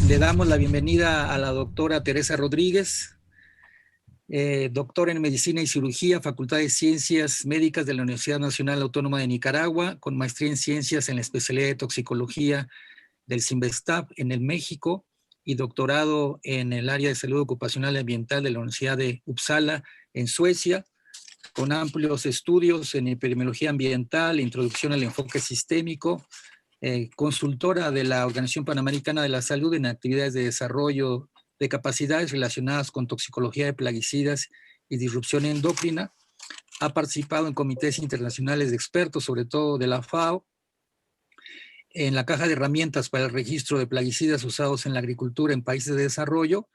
Le damos la bienvenida a la doctora Teresa Rodríguez, doctora en Medicina y Cirugía, Facultad de Ciencias Médicas de la Universidad Nacional Autónoma de Nicaragua, con maestría en Ciencias en la especialidad de Toxicología del CIMBESTAB en el México y doctorado en el área de Salud Ocupacional y Ambiental de la Universidad de Uppsala en Suecia, con amplios estudios en epidemiología ambiental, introducción al enfoque sistémico, consultora de la Organización Panamericana de la Salud en actividades de desarrollo de capacidades relacionadas con toxicología de plaguicidas y disrupción endocrina. Ha participado en comités internacionales de expertos, sobre todo de la FAO, en la caja de herramientas para el registro de plaguicidas usados en la agricultura en países de desarrollo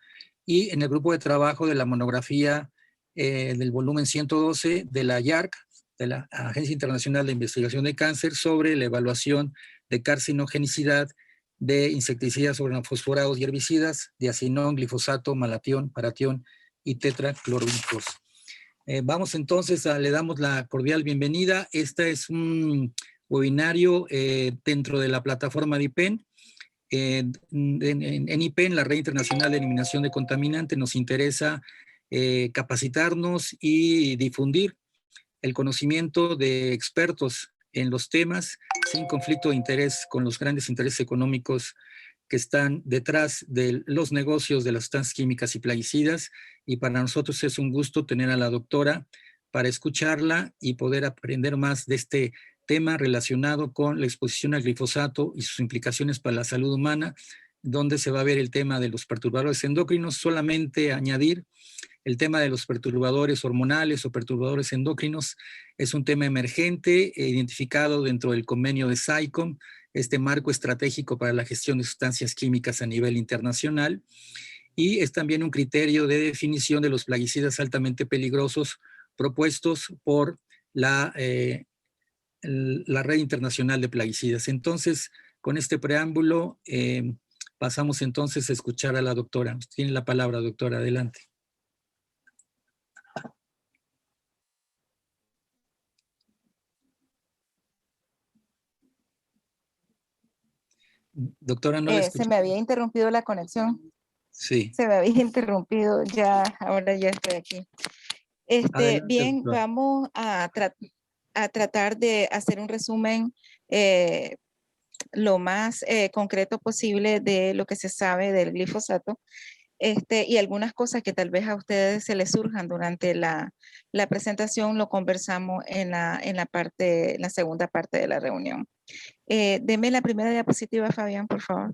y en el grupo de trabajo de la monografía del volumen 112 de la IARC, de la Agencia Internacional de Investigación de Cáncer, sobre la evaluación de carcinogenicidad de insecticidas organofosforados y herbicidas, diacinón, glifosato, malatión, paratión y tetraclorhidros. Vamos entonces, le damos la cordial bienvenida. Este es un webinario dentro de la plataforma de IPEN. En IPEN, la Red Internacional de Eliminación de Contaminantes, nos interesa capacitarnos y difundir el conocimiento de expertos en los temas sin conflicto de interés con los grandes intereses económicos que están detrás de los negocios de las sustancias químicas y plaguicidas, y para nosotros es un gusto tener a la doctora para escucharla y poder aprender más de este tema relacionado con la exposición al glifosato y sus implicaciones para la salud humana, donde se va a ver el tema de los perturbadores endocrinos. Solamente añadir, el tema de los perturbadores hormonales o perturbadores endocrinos es un tema emergente, identificado dentro del convenio de SAICOM, este marco estratégico para la gestión de sustancias químicas a nivel internacional, y es también un criterio de definición de los plaguicidas altamente peligrosos propuestos por la Red Internacional de Plaguicidas. Entonces, con este preámbulo, pasamos entonces a escuchar a la doctora. Tiene la palabra, doctora, adelante. Doctora, no la Se escucho. me había interrumpido la conexión. Sí. Se me había interrumpido, ya, ahora ya estoy aquí. Adelante, Bien, doctora. vamos a tratar de hacer un resumen eh, lo más concreto posible de lo que se sabe del glifosato, y algunas cosas que tal vez a ustedes se les surjan durante la presentación, lo conversamos en la segunda parte de la reunión. Deme la primera diapositiva, Fabián, por favor.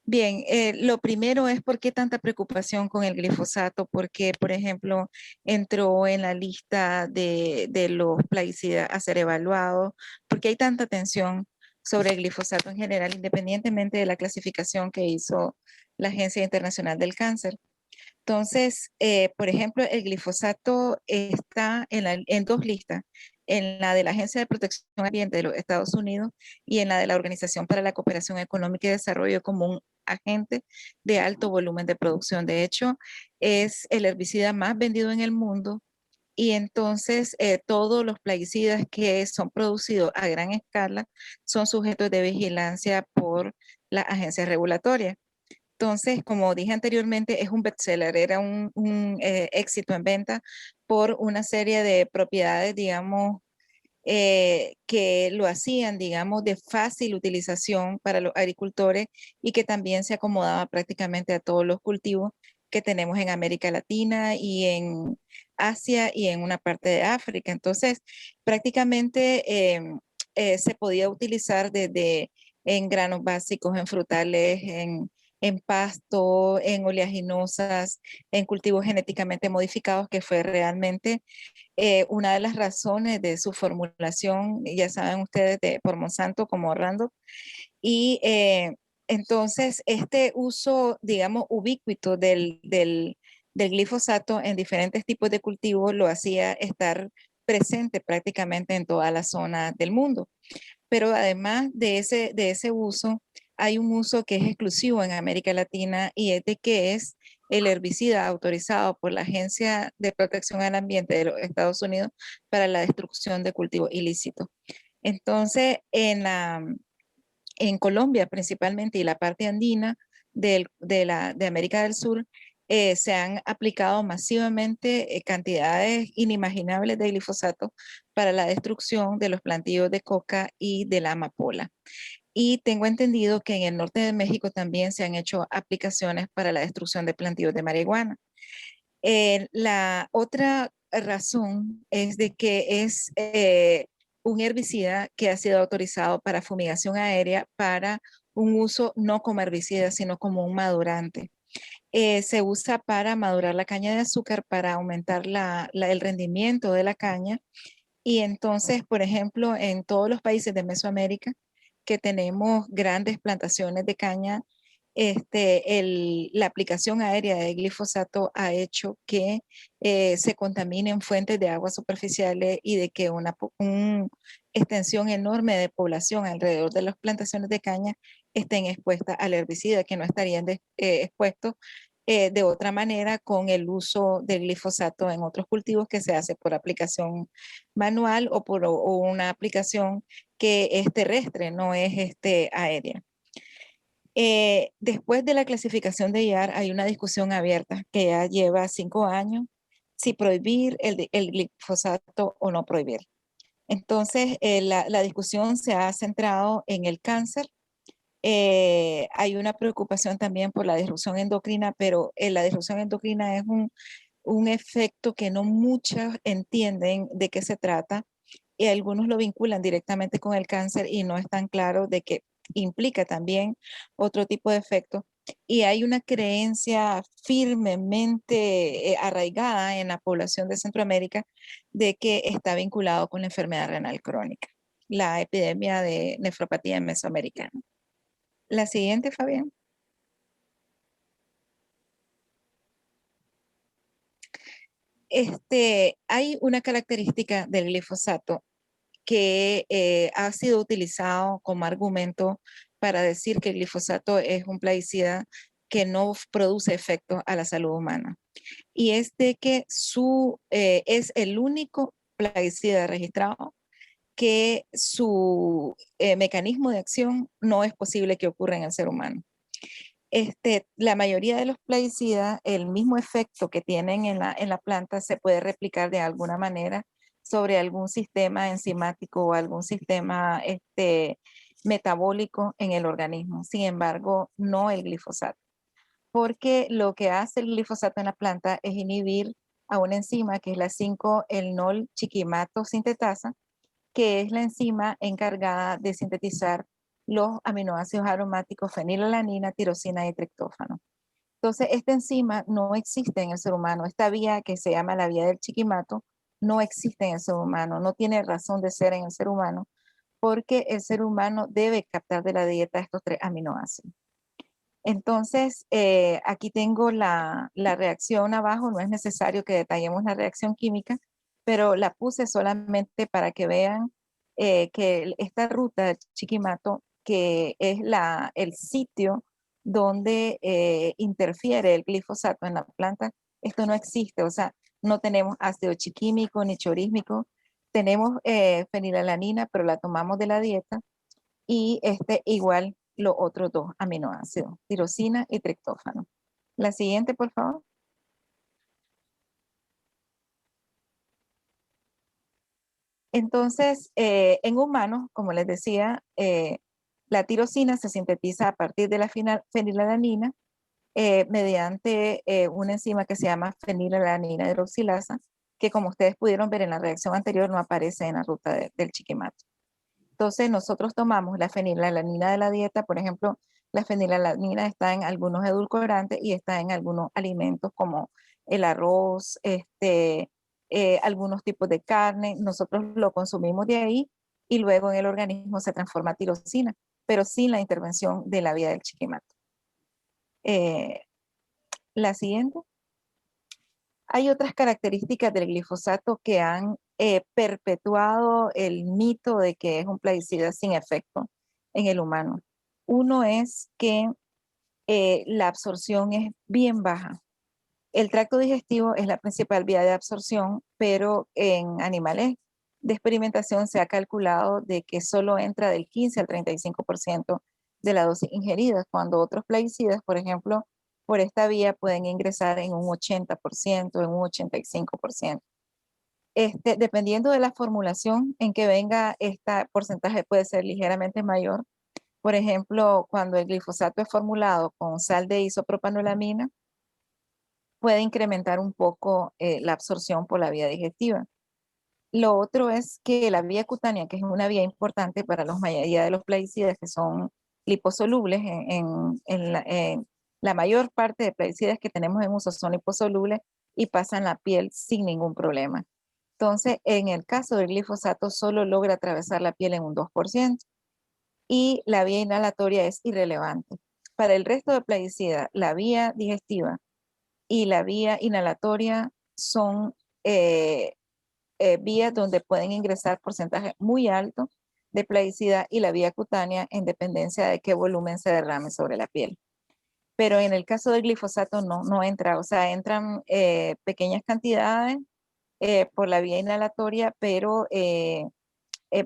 Bien, lo primero es por qué tanta preocupación con el glifosato, porque, por ejemplo, entró en la lista de los plaguicidas a ser evaluados, porque hay tanta atención sobre el glifosato en general, independientemente de la clasificación que hizo la Agencia Internacional del Cáncer. Entonces, por ejemplo, el glifosato está en dos listas, en la de la Agencia de Protección Ambiente de los Estados Unidos y en la de la Organización para la Cooperación Económica y Desarrollo como un agente de alto volumen de producción. De hecho, es el herbicida más vendido en el mundo y entonces todos los plaguicidas que son producidos a gran escala son sujetos de vigilancia por las agencias regulatorias. Entonces, como dije anteriormente, es un bestseller, era un éxito en venta por una serie de propiedades, digamos, que lo hacían, digamos, de fácil utilización para los agricultores y que también se acomodaba prácticamente a todos los cultivos que tenemos en América Latina y en Asia y en una parte de África. Entonces, prácticamente se podía utilizar desde en granos básicos, en frutales, en pasto, en oleaginosas, en cultivos genéticamente modificados, que fue realmente una de las razones de su formulación, ya saben ustedes, por Monsanto como Roundup. Y entonces este uso, digamos, ubicuito del glifosato en diferentes tipos de cultivos lo hacía estar presente prácticamente en toda la zona del mundo. Pero además de ese uso, hay un uso que es exclusivo en América Latina y es de que es el herbicida autorizado por la Agencia de Protección al Ambiente de los Estados Unidos para la destrucción de cultivos ilícitos. Entonces, en Colombia principalmente y la parte andina de América del Sur, se han aplicado masivamente cantidades inimaginables de glifosato para la destrucción de los plantíos de coca y de la amapola. Y tengo entendido que en el norte de México también se han hecho aplicaciones para la destrucción de plantíos de marihuana. La otra razón es de que es un herbicida que ha sido autorizado para fumigación aérea para un uso no como herbicida, sino como un madurante. Se usa para madurar la caña de azúcar, para aumentar el rendimiento de la caña. Y entonces, por ejemplo, en todos los países de Mesoamérica, que tenemos grandes plantaciones de caña, la aplicación aérea de glifosato ha hecho que se contaminen fuentes de aguas superficiales y de que una extensión enorme de población alrededor de las plantaciones de caña estén expuestas al herbicida, que no estarían expuestos de otra manera con el uso del glifosato en otros cultivos que se hace por aplicación manual o por una aplicación que es terrestre, no es aérea. Después de la clasificación de IAR hay una discusión abierta que ya lleva 5 años, si prohibir el glifosato o no prohibir. Entonces, la discusión se ha centrado en el cáncer. Hay una preocupación también por la disrupción endocrina, pero la disrupción endocrina es un efecto que no muchos entienden de qué se trata y algunos lo vinculan directamente con el cáncer y no es tan claro de que implica también otro tipo de efecto. Y hay una creencia firmemente arraigada en la población de Centroamérica de que está vinculado con la enfermedad renal crónica, la epidemia de nefropatía en mesoamericana. La siguiente, Fabián. Hay una característica del glifosato que ha sido utilizado como argumento para decir que el glifosato es un plaguicida que no produce efectos a la salud humana. Y es de que es el único plaguicida registrado que su mecanismo de acción no es posible que ocurra en el ser humano. La mayoría de los plaguicidas, el mismo efecto que tienen en la planta se puede replicar de alguna manera sobre algún sistema enzimático o algún sistema metabólico en el organismo. Sin embargo, no el glifosato, porque lo que hace el glifosato en la planta es inhibir a una enzima que es la 5-enol chiquimato sintetasa, que es la enzima encargada de sintetizar los aminoácidos aromáticos fenilalanina, tirosina y triptófano. Entonces, esta enzima no existe en el ser humano. Esta vía que se llama la vía del chiquimato no existe en el ser humano, no tiene razón de ser en el ser humano, porque el ser humano debe captar de la dieta estos 3 aminoácidos. Entonces, aquí tengo la reacción abajo, no es necesario que detallemos la reacción química, pero la puse solamente para que vean que esta ruta de Chiquimato, que es el sitio donde interfiere el glifosato en la planta, esto no existe, o sea, no tenemos ácido chiquímico ni chorísmico, tenemos fenilalanina, pero la tomamos de la dieta, y igual los otros 2 aminoácidos, tirosina y triptófano. La siguiente, por favor. Entonces, en humanos, como les decía, la tirosina se sintetiza a partir de la fenilalanina mediante una enzima que se llama fenilalanina hidroxilasa, que como ustedes pudieron ver en la reacción anterior no aparece en la ruta del chiquimato. Entonces, nosotros tomamos la fenilalanina de la dieta, por ejemplo, la fenilalanina está en algunos edulcorantes y está en algunos alimentos como el arroz, algunos tipos de carne. Nosotros lo consumimos de ahí y luego en el organismo se transforma a tirosina, pero sin la intervención de la vía del chiquimato. La siguiente. Hay otras características del glifosato que han perpetuado el mito de que es un plaguicida sin efecto en el humano. Uno es que la absorción es bien baja. El tracto digestivo es la principal vía de absorción, pero en animales de experimentación se ha calculado de que solo entra del 15 al 35% de la dosis ingerida, cuando otros plaguicidas, por ejemplo, por esta vía pueden ingresar en un 80%, en un 85%. Dependiendo de la formulación en que venga, este porcentaje puede ser ligeramente mayor. Por ejemplo, cuando el glifosato es formulado con sal de isopropanolamina, puede incrementar un poco la absorción por la vía digestiva. Lo otro es que la vía cutánea, que es una vía importante para la mayoría de los plaguicidas que son liposolubles, en la mayor parte de plaguicidas que tenemos en uso son liposolubles y pasan la piel sin ningún problema. Entonces, en el caso del glifosato, solo logra atravesar la piel en un 2% y la vía inhalatoria es irrelevante. Para el resto de plaguicidas, la vía digestiva y la vía inhalatoria son vías donde pueden ingresar porcentajes muy altos de plaguicida y la vía cutánea en dependencia de qué volumen se derrame sobre la piel. Pero en el caso del glifosato no entra, o sea, entran pequeñas cantidades por la vía inhalatoria, pero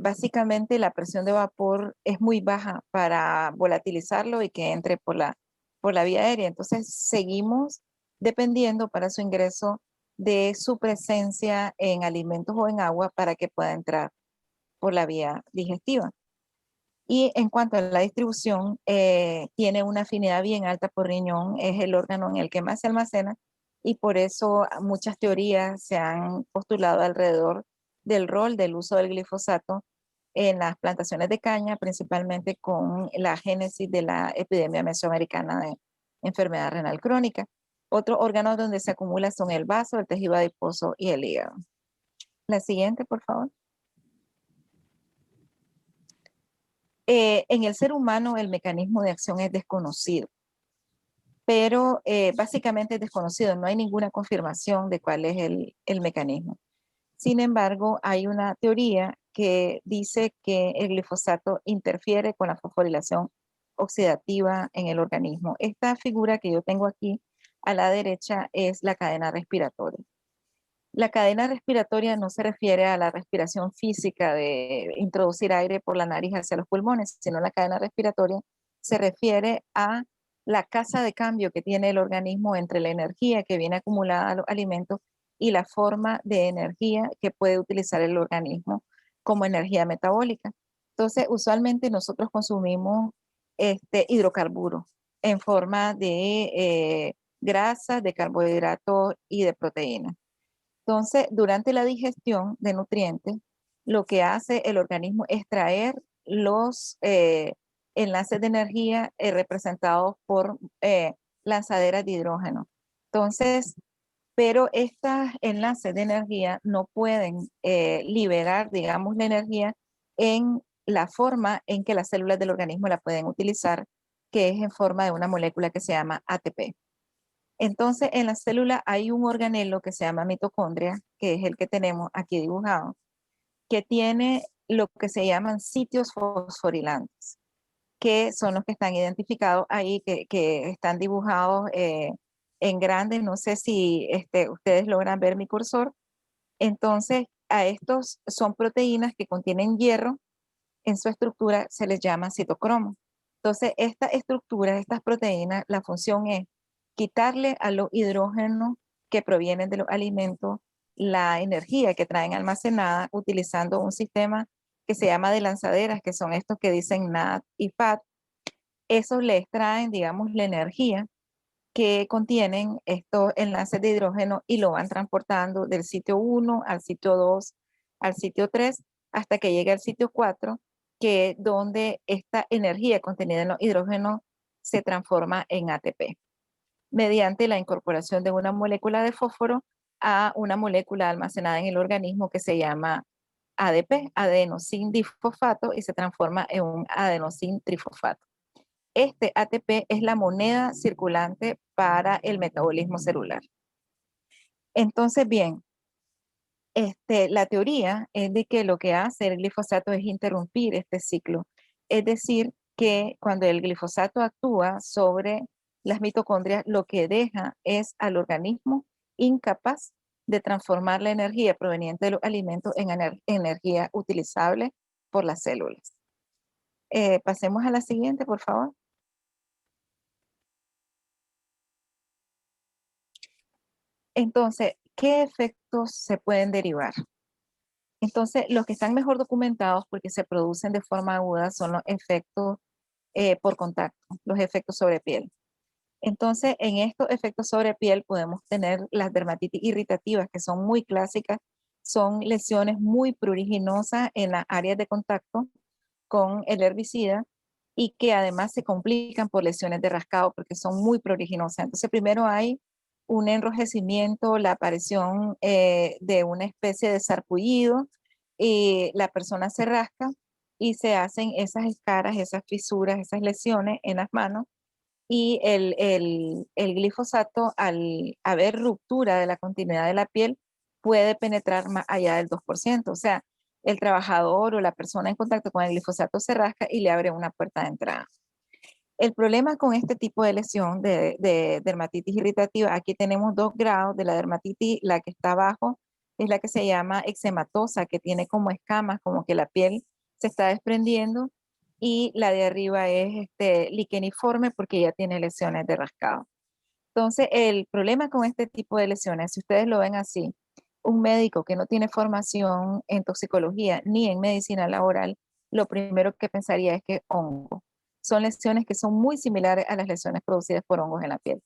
básicamente la presión de vapor es muy baja para volatilizarlo y que entre por la vía aérea. Entonces seguimos dependiendo para su ingreso de su presencia en alimentos o en agua para que pueda entrar por la vía digestiva. Y en cuanto a la distribución, tiene una afinidad bien alta por riñón, es el órgano en el que más se almacena y por eso muchas teorías se han postulado alrededor del rol del uso del glifosato en las plantaciones de caña, principalmente con la génesis de la epidemia mesoamericana de enfermedad renal crónica. Otros órganos donde se acumula son el vaso, el tejido adiposo y el hígado. La siguiente, por favor. En el ser humano el mecanismo de acción es desconocido, pero básicamente es desconocido, no hay ninguna confirmación de cuál es el mecanismo. Sin embargo, hay una teoría que dice que el glifosato interfiere con la fosforilación oxidativa en el organismo. Esta figura que yo tengo aquí a la derecha es la cadena respiratoria. La cadena respiratoria no se refiere a la respiración física de introducir aire por la nariz hacia los pulmones, sino la cadena respiratoria se refiere a la casa de cambio que tiene el organismo entre la energía que viene acumulada a los alimentos y la forma de energía que puede utilizar el organismo como energía metabólica. Entonces, usualmente nosotros consumimos hidrocarburos en forma de grasas, de carbohidratos y de proteínas. Entonces, durante la digestión de nutrientes, lo que hace el organismo es traer los enlaces de energía representados por lanzaderas de hidrógeno. Entonces, pero estos enlaces de energía no pueden liberar, digamos, la energía en la forma en que las células del organismo la pueden utilizar, que es en forma de una molécula que se llama ATP. Entonces, en la célula hay un organelo que se llama mitocondria, que es el que tenemos aquí dibujado, que tiene lo que se llaman sitios fosforilantes, que son los que están identificados ahí, que están dibujados en grande. No sé si ustedes logran ver mi cursor. Entonces, a estos son proteínas que contienen hierro, en su estructura se les llama citocromo. Entonces, esta estructura, estas proteínas, la función es quitarle a los hidrógenos que provienen de los alimentos la energía que traen almacenada utilizando un sistema que se llama de lanzaderas, que son estos que dicen NAD y FAT. Esos le extraen, digamos, la energía que contienen estos enlaces de hidrógeno y lo van transportando del sitio 1 al sitio 2, al sitio 3, hasta que llegue al sitio 4, que es donde esta energía contenida en los hidrógenos se transforma en ATP, mediante la incorporación de una molécula de fósforo a una molécula almacenada en el organismo que se llama ADP, adenosín difosfato, y se transforma en un adenosín trifosfato. Este ATP es la moneda circulante para el metabolismo celular. Entonces, bien, la teoría es de que lo que hace el glifosato es interrumpir este ciclo. Es decir, que cuando el glifosato actúa sobre las mitocondrias, lo que deja es al organismo incapaz de transformar la energía proveniente de los alimentos en energía utilizable por las células. Pasemos a la siguiente, por favor. Entonces, ¿qué efectos se pueden derivar? Entonces, los que están mejor documentados porque se producen de forma aguda son los efectos por contacto, los efectos sobre piel. Entonces, en estos efectos sobre piel podemos tener las dermatitis irritativas, que son muy clásicas, son lesiones muy pruriginosas en las áreas de contacto con el herbicida y que además se complican por lesiones de rascado porque son muy pruriginosas. Entonces, primero hay un enrojecimiento, la aparición de una especie de sarpullido, y la persona se rasca y se hacen esas escaras, esas fisuras, esas lesiones en las manos y el glifosato, al haber ruptura de la continuidad de la piel, puede penetrar más allá del 2%. O sea, el trabajador o la persona en contacto con el glifosato se rasca y le abre una puerta de entrada. El problema con este tipo de lesión de dermatitis irritativa, aquí tenemos 2 grados de la dermatitis. La que está abajo es la que se llama eczematosa, que tiene como escamas, como que la piel se está desprendiendo, y la de arriba es liqueniforme porque ya tiene lesiones de rascado. Entonces, el problema con este tipo de lesiones, si ustedes lo ven así, un médico que no tiene formación en toxicología ni en medicina laboral, lo primero que pensaría es que es hongo. Son lesiones que son muy similares a las lesiones producidas por hongos en la piel.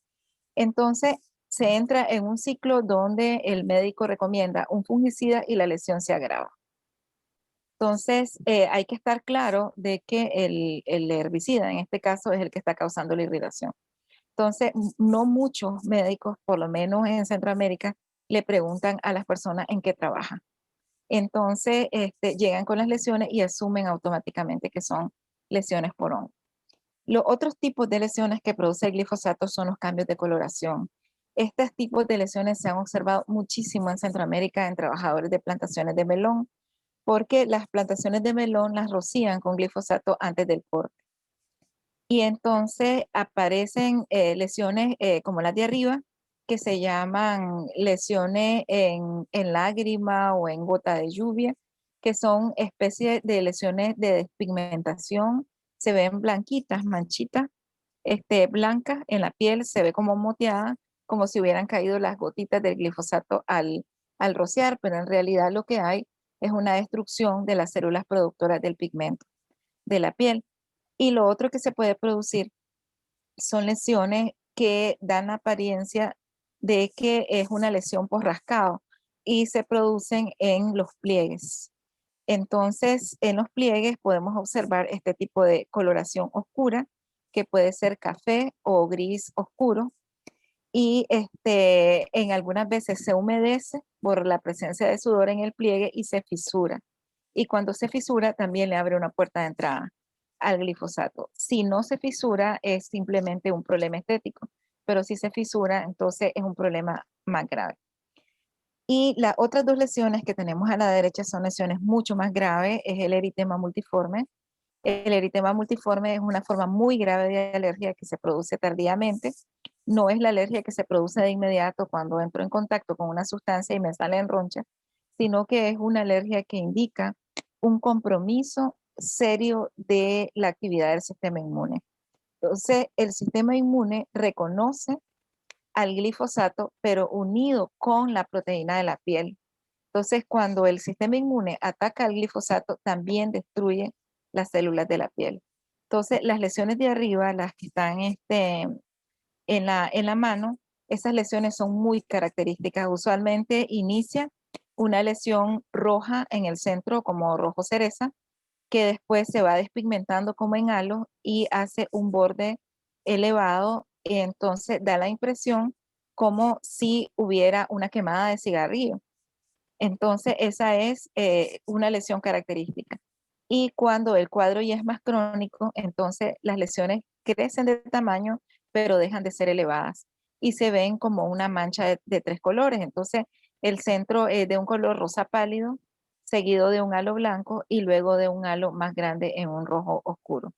Entonces, se entra en un ciclo donde el médico recomienda un fungicida y la lesión se agrava. Entonces, hay que estar claro de que el herbicida, en este caso, es el que está causando la irritación. Entonces, no muchos médicos, por lo menos en Centroamérica, le preguntan a las personas en qué trabajan. Entonces, llegan con las lesiones y asumen automáticamente que son lesiones por hongo. Los otros tipos de lesiones que produce el glifosato son los cambios de coloración. Estos tipos de lesiones se han observado muchísimo en Centroamérica en trabajadores de plantaciones de melón, porque las plantaciones de melón las rocían con glifosato antes del corte. Y entonces aparecen lesiones como las de arriba, que se llaman lesiones en lágrima o en gota de lluvia, que son especies de lesiones de despigmentación. Se ven blanquitas, manchitas, blancas en la piel, se ve como moteada, como si hubieran caído las gotitas del glifosato al rociar, pero en realidad lo que hay es una destrucción de las células productoras del pigmento de la piel. Y lo otro que se puede producir son lesiones que dan apariencia de que es una lesión por rascado y se producen en los pliegues. Entonces, en los pliegues podemos observar este tipo de coloración oscura, que puede ser café o gris oscuro, y en algunas veces se humedece por la presencia de sudor en el pliegue y se fisura. Y cuando se fisura también le abre una puerta de entrada al glifosato. Si no se fisura es simplemente un problema estético, pero si se fisura entonces es un problema más grave. Y las otras 2 lesiones que tenemos a la derecha son lesiones mucho más graves, es el eritema multiforme. El eritema multiforme es una forma muy grave de alergia que se produce tardíamente. No es la alergia que se produce de inmediato cuando entro en contacto con una sustancia y me sale en roncha, sino que es una alergia que indica un compromiso serio de la actividad del sistema inmune. Entonces, el sistema inmune reconoce al glifosato, pero unido con la proteína de la piel. Entonces, cuando el sistema inmune ataca al glifosato, también destruye las células de la piel. Entonces, las lesiones de arriba, las que están en la mano, esas lesiones son muy características. Usualmente inicia una lesión roja en el centro, como rojo cereza, que después se va despigmentando como en halo y hace un borde elevado. Y entonces da la impresión como si hubiera una quemada de cigarrillo. Entonces, esa es una lesión característica. Y cuando el cuadro ya es más crónico, entonces las lesiones crecen de tamaño, pero dejan de ser elevadas y se ven como una mancha de 3 colores. Entonces, el centro es de un color rosa pálido, seguido de un halo blanco y luego de un halo más grande en un rojo oscuro.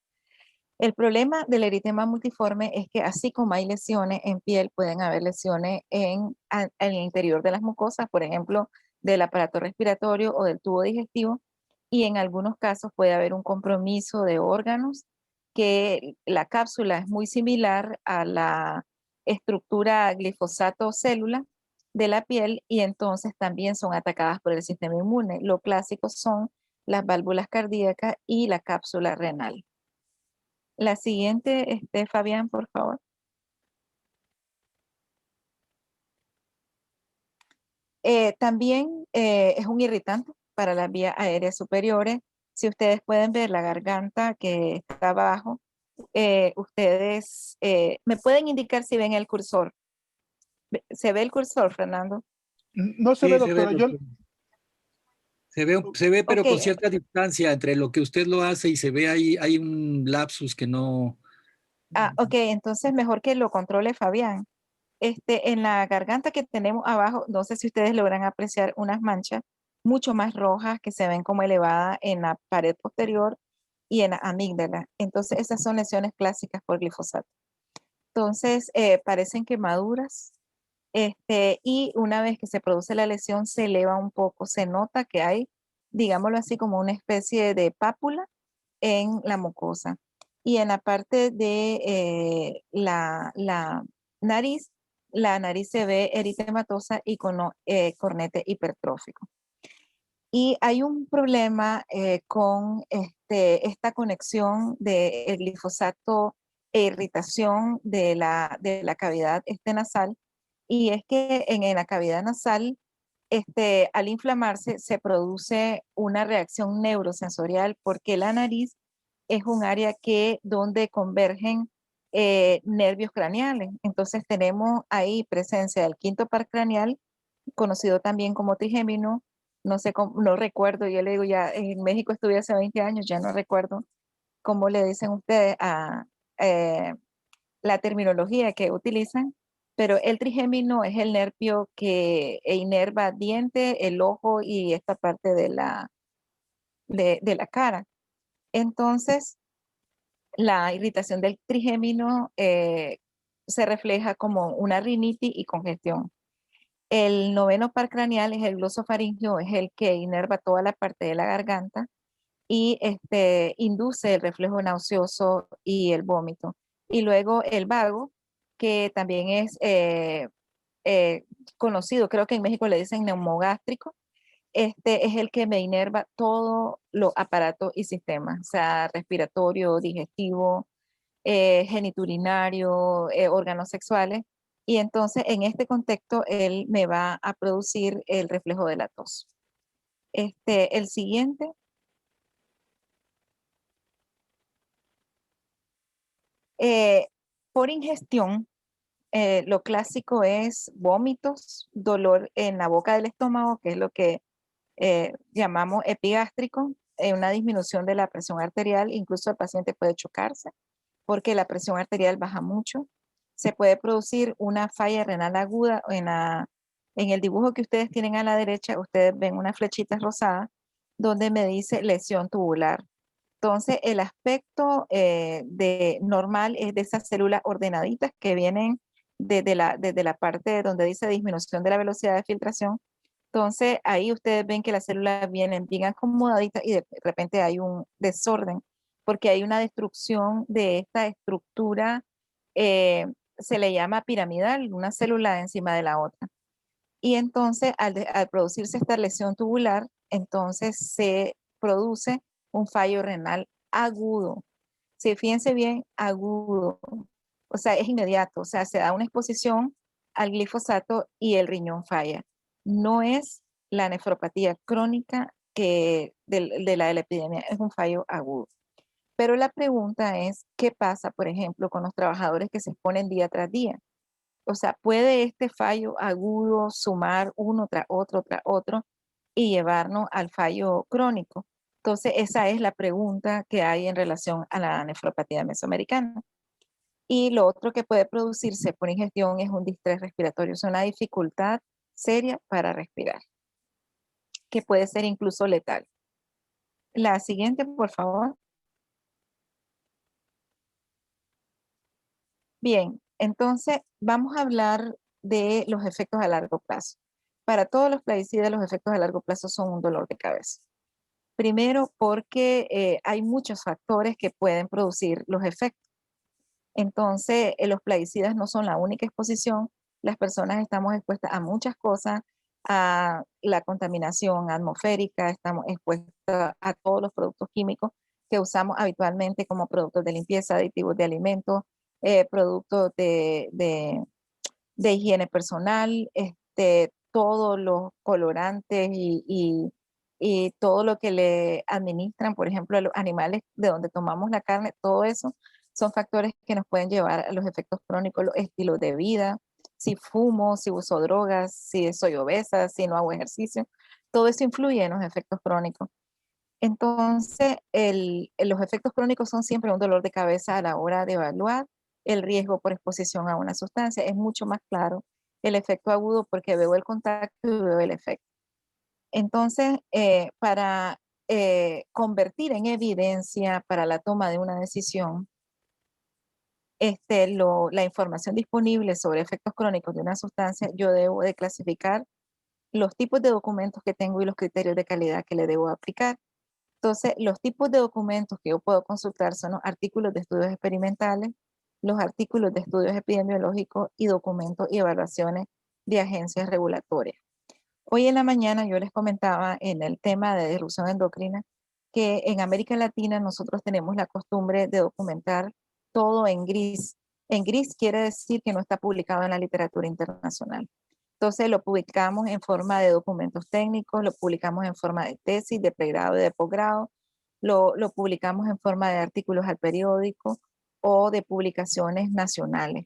El problema del eritema multiforme es que así como hay lesiones en piel, pueden haber lesiones en el interior de las mucosas, por ejemplo, del aparato respiratorio o del tubo digestivo, y en algunos casos puede haber un compromiso de órganos, que la cápsula es muy similar a la estructura glifosato-célula de la piel y entonces también son atacadas por el sistema inmune. Lo clásico son las válvulas cardíacas y la cápsula renal. La siguiente, Fabián, por favor. También es un irritante para las vías aéreas superiores. Si ustedes pueden ver la garganta que está abajo, ustedes me pueden indicar si ven el cursor. ¿Se ve el cursor, Fernando? No se ve, Sí, se ve, doctora. Yo, doctor. Se ve, pero Ok, con cierta distancia entre lo que usted lo hace y se ve ahí, hay un lapsus que no. ok, entonces mejor que lo controle Fabián. En la garganta que tenemos abajo, no sé si ustedes logran apreciar unas manchas mucho más rojas que se ven como elevadas en la pared posterior y en la amígdala. Entonces, esas son lesiones clásicas por glifosato. Entonces, parecen quemaduras. Y una vez que se produce la lesión, se eleva un poco. Se nota que hay, digámoslo así, como una especie de pápula en la mucosa. Y en la parte de la nariz, la nariz se ve eritematosa y con cornete hipertrófico. Y hay un problema con esta conexión del glifosato e irritación de la cavidad nasal, y es que en la cavidad nasal, al inflamarse, se produce una reacción neurosensorial porque la nariz es un área donde convergen nervios craneales. Entonces tenemos ahí presencia del quinto par craneal, conocido también como trigémino. No sé, no recuerdo, yo le digo ya, en México estuve hace 20 años, ya no recuerdo cómo le dicen ustedes a la terminología que utilizan, pero el trigémino es el nervio que inerva diente, el ojo y esta parte de la cara. Entonces, la irritación del trigémino se refleja como una rinitis y congestión. El noveno par craneal es el glosofaringio, es el que inerva toda la parte de la garganta y induce el reflejo nauseoso y el vómito. Y luego el vago, que también es eh, conocido, creo que en México le dicen neumogástrico, es el que me inerva todos los aparatos y sistemas, o sea, respiratorio, digestivo, geniturinario, órganos sexuales. Y entonces en este contexto él me va a producir el reflejo de la tos. El siguiente. Eh, por ingestión, lo clásico es vómitos, dolor en la boca del estómago, que es lo que llamamos epigástrico, una disminución de la presión arterial, incluso el paciente puede chocarse porque la presión arterial baja mucho. Se puede producir una falla renal aguda. En el dibujo que ustedes tienen a la derecha, ustedes ven una flechita rosada donde me dice lesión tubular. Entonces, el aspecto normal es de esas células ordenaditas que vienen desde la parte donde dice disminución de la velocidad de filtración. Entonces, ahí ustedes ven que las células vienen bien acomodaditas y de repente hay un desorden, porque hay una destrucción de esta estructura, eh, se le llama piramidal, una célula encima de la otra. Y entonces, al producirse esta lesión tubular, entonces se produce un fallo renal agudo. Si fíjense bien, agudo. O sea, es inmediato. O sea, se da una exposición al glifosato y el riñón falla. No es la nefropatía crónica de la epidemia, es un fallo agudo. Pero la pregunta es, ¿qué pasa, por ejemplo, con los trabajadores que se exponen día tras día? O sea, ¿puede este fallo agudo sumar uno tras otro y llevarnos al fallo crónico? Entonces, esa es la pregunta que hay en relación a la nefropatía mesoamericana. Y lo otro que puede producirse por ingestión es un distrés respiratorio, es una dificultad seria para respirar, que puede ser incluso letal. La siguiente, por favor. Bien, entonces vamos a hablar de los efectos a largo plazo. Para todos los plaguicidas, los efectos a largo plazo son un dolor de cabeza. Primero, porque hay muchos factores que pueden producir los efectos. Entonces, los plaguicidas no son la única exposición. Las personas estamos expuestas a muchas cosas, a la contaminación atmosférica, estamos expuestas a todos los productos químicos que usamos habitualmente como productos de limpieza, aditivos de alimentos, productos de higiene personal, todos los colorantes y todo lo que le administran, por ejemplo, a los animales de donde tomamos la carne, todo eso son factores que nos pueden llevar a los efectos crónicos, los estilos de vida, si fumo, si uso drogas, si soy obesa, si no hago ejercicio, todo eso influye en los efectos crónicos. Entonces, los efectos crónicos son siempre un dolor de cabeza a la hora de evaluar el riesgo por exposición a una sustancia. Es mucho más claro el efecto agudo porque veo el contacto y veo el efecto. Entonces, para convertir en evidencia para la toma de una decisión, la información disponible sobre efectos crónicos de una sustancia, yo debo de clasificar los tipos de documentos que tengo y los criterios de calidad que le debo aplicar. Entonces, los tipos de documentos que yo puedo consultar son los artículos de estudios experimentales, los artículos de estudios epidemiológicos y documentos y evaluaciones de agencias regulatorias. Hoy en la mañana yo les comentaba en el tema de disrupción endocrina que en América Latina nosotros tenemos la costumbre de documentar todo en gris. En gris quiere decir que no está publicado en la literatura internacional. Entonces lo publicamos en forma de documentos técnicos, lo publicamos en forma de tesis, de pregrado y de posgrado, lo publicamos en forma de artículos al periódico o de publicaciones nacionales.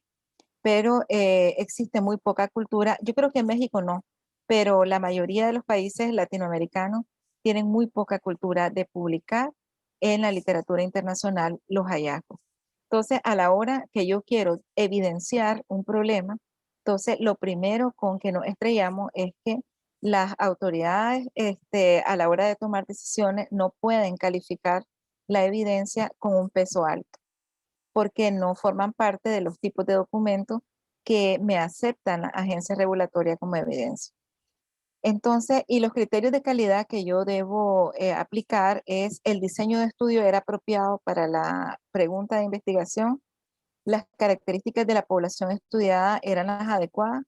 Pero existe muy poca cultura. Yo creo que en México no, pero la mayoría de los países latinoamericanos tienen muy poca cultura de publicar en la literatura internacional los hallazgos. Entonces, a la hora que yo quiero evidenciar un problema, entonces lo primero con que nos estrellamos es que las autoridades a la hora de tomar decisiones no pueden calificar la evidencia con un peso alto porque no forman parte de los tipos de documentos que me aceptan las agencias regulatorias como evidencia. Entonces, y los criterios de calidad que yo debo aplicar es el diseño de estudio era apropiado para la pregunta de investigación, las características de la población estudiada eran las adecuadas,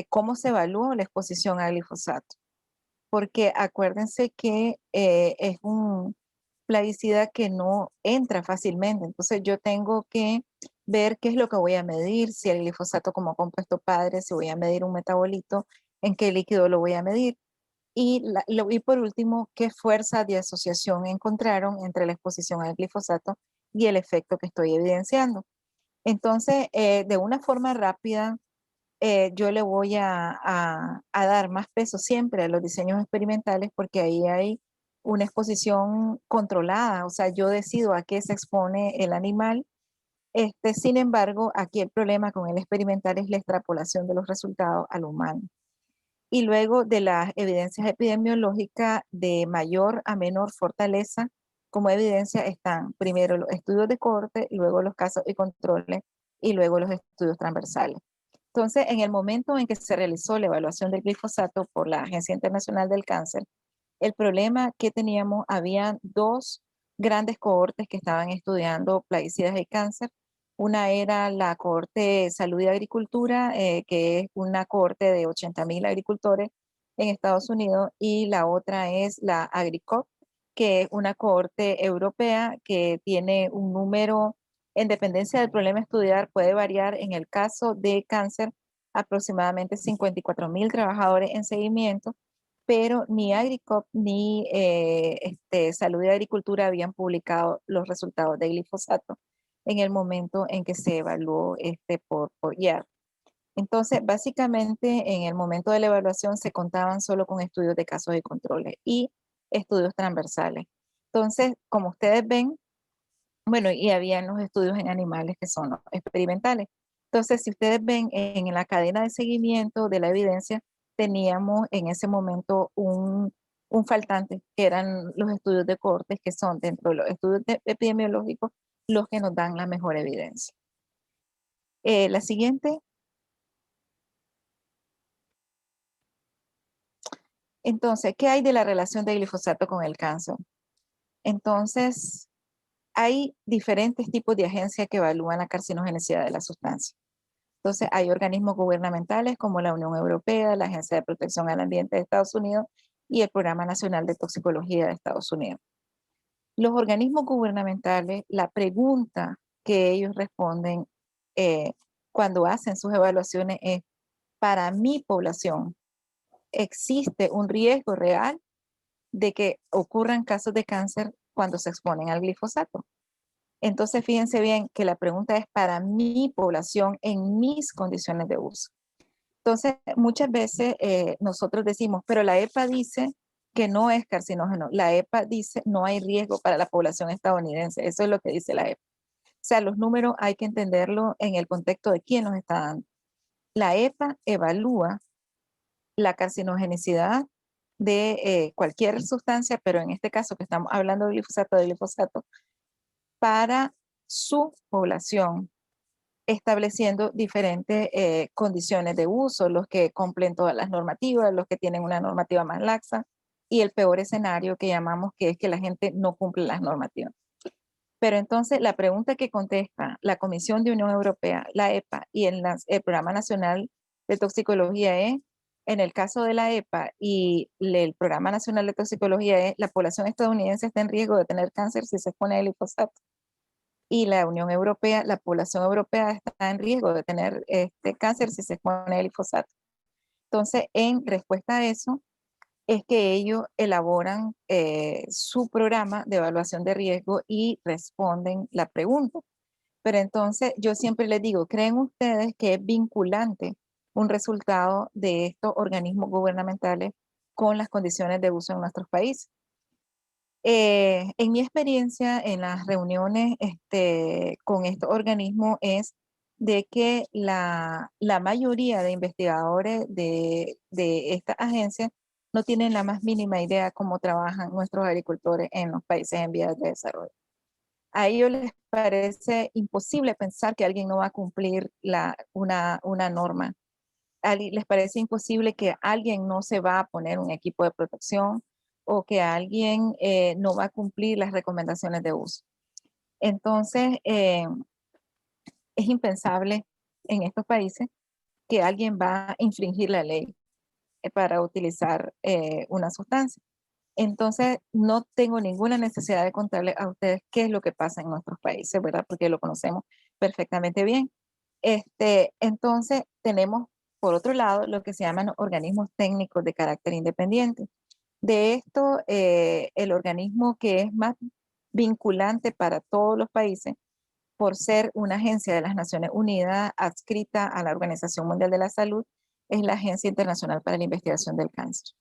cómo se evaluó la exposición al glifosato. Porque acuérdense que es un plaguicida que no entra fácilmente, entonces yo tengo que ver qué es lo que voy a medir, si el glifosato como compuesto padre, si voy a medir un metabolito, en qué líquido lo voy a medir. Y por último, qué fuerza de asociación encontraron entre la exposición al glifosato y el efecto que estoy evidenciando. Entonces, de una forma rápida, yo le voy a dar más peso siempre a los diseños experimentales porque ahí hay una exposición controlada, o sea, yo decido a qué se expone el animal. Sin embargo, aquí el problema con el experimental es la extrapolación de los resultados al humano. Y luego de las evidencias epidemiológicas de mayor a menor fortaleza, como evidencia están primero los estudios de corte, luego los casos y controles y luego los estudios transversales. Entonces, en el momento en que se realizó la evaluación del glifosato por la Agencia Internacional del Cáncer, el problema que teníamos, había dos grandes cohortes que estaban estudiando plaguicidas de cáncer. Una era la cohorte Salud y Agricultura, que es una cohorte de 80,000 agricultores en Estados Unidos, y la otra es la AgriCop, que es una cohorte europea que tiene un número, en dependencia del problema a estudiar, puede variar. En el caso de cáncer, aproximadamente 54,000 trabajadores en seguimiento, pero ni Agricop ni Salud y Agricultura habían publicado los resultados de glifosato en el momento en que se evaluó por IARC. Entonces, básicamente, en el momento de la evaluación se contaban solo con estudios de casos y controles y estudios transversales. Entonces, como ustedes ven, bueno, y habían los estudios en animales que son los experimentales. Entonces, si ustedes ven en la cadena de seguimiento de la evidencia, teníamos en ese momento un faltante, que eran los estudios de cortes, que son dentro de los estudios epidemiológicos los que nos dan la mejor evidencia. La siguiente. Entonces, ¿qué hay de la relación del glifosato con el cáncer? Entonces, hay diferentes tipos de agencias que evalúan la carcinogenicidad de la sustancia. Entonces, hay organismos gubernamentales como la Unión Europea, la Agencia de Protección al Ambiente de Estados Unidos y el Programa Nacional de Toxicología de Estados Unidos. Los organismos gubernamentales, la pregunta que ellos responden cuando hacen sus evaluaciones es, para mi población, ¿existe un riesgo real de que ocurran casos de cáncer cuando se exponen al glifosato? Entonces, fíjense bien que la pregunta es para mi población en mis condiciones de uso. Entonces, muchas veces nosotros decimos, pero la EPA dice que no es carcinógeno. La EPA dice no hay riesgo para la población estadounidense. Eso es lo que dice la EPA. O sea, los números hay que entenderlo en el contexto de quién nos está dando. La EPA evalúa la carcinogenicidad de cualquier sustancia, pero en este caso que estamos hablando de glifosato, para su población, estableciendo diferentes condiciones de uso, los que cumplen todas las normativas, los que tienen una normativa más laxa, y el peor escenario que llamamos que es que la gente no cumple las normativas. Pero entonces la pregunta que contesta la Comisión de Unión Europea, la EPA y el Programa Nacional de Toxicología es, en el caso de la EPA y el Programa Nacional de Toxicología es, la población estadounidense está en riesgo de tener cáncer si se expone al glifosato. Y la Unión Europea, la población europea está en riesgo de tener este cáncer si se expone al glifosato. Entonces, en respuesta a eso, es que ellos elaboran su programa de evaluación de riesgo y responden la pregunta. Pero entonces yo siempre les digo, ¿creen ustedes que es vinculante un resultado de estos organismos gubernamentales con las condiciones de uso en nuestros países? En mi experiencia en las reuniones con estos organismos es de que la mayoría de investigadores de esta agencia no tienen la más mínima idea cómo trabajan nuestros agricultores en los países en vías de desarrollo. A ellos les parece imposible pensar que alguien no va a cumplir una norma. Les parece imposible que alguien no se va a poner un equipo de protección o que alguien no va a cumplir las recomendaciones de uso. Entonces, es impensable en estos países que alguien va a infringir la ley para utilizar una sustancia. Entonces, no tengo ninguna necesidad de contarles a ustedes qué es lo que pasa en nuestros países, ¿verdad? Porque lo conocemos perfectamente bien. Entonces, tenemos, por otro lado, lo que se llaman organismos técnicos de carácter independiente. De esto, el organismo que es más vinculante para todos los países, por ser una agencia de las Naciones Unidas adscrita a la Organización Mundial de la Salud, es la Agencia Internacional para la Investigación del Cáncer.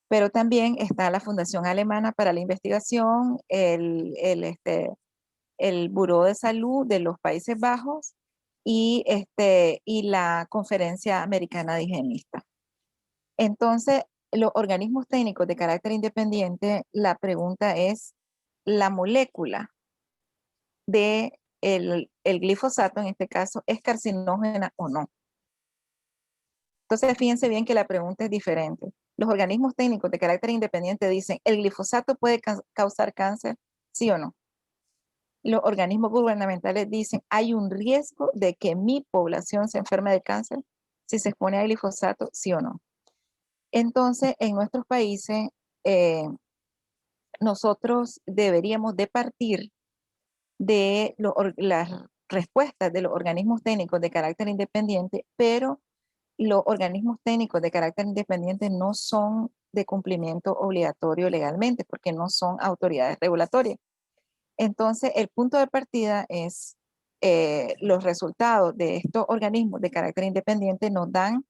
Pero también está la Fundación Alemana para la Investigación, el Buró de Salud de los Países Bajos y la Conferencia Americana de Higienistas. Entonces, los organismos técnicos de carácter independiente, la pregunta es, ¿la molécula de el glifosato, en este caso, es carcinógena o no? Entonces, fíjense bien que la pregunta es diferente. Los organismos técnicos de carácter independiente dicen, ¿el glifosato puede causar cáncer? ¿Sí o no? Los organismos gubernamentales dicen, ¿hay un riesgo de que mi población se enferme de cáncer si se expone al glifosato? ¿Sí o no? Entonces, en nuestros países, nosotros deberíamos de partir de las respuestas de los organismos técnicos de carácter independiente, pero los organismos técnicos de carácter independiente no son de cumplimiento obligatorio legalmente, porque no son autoridades regulatorias. Entonces, el punto de partida es los resultados de estos organismos de carácter independiente nos dan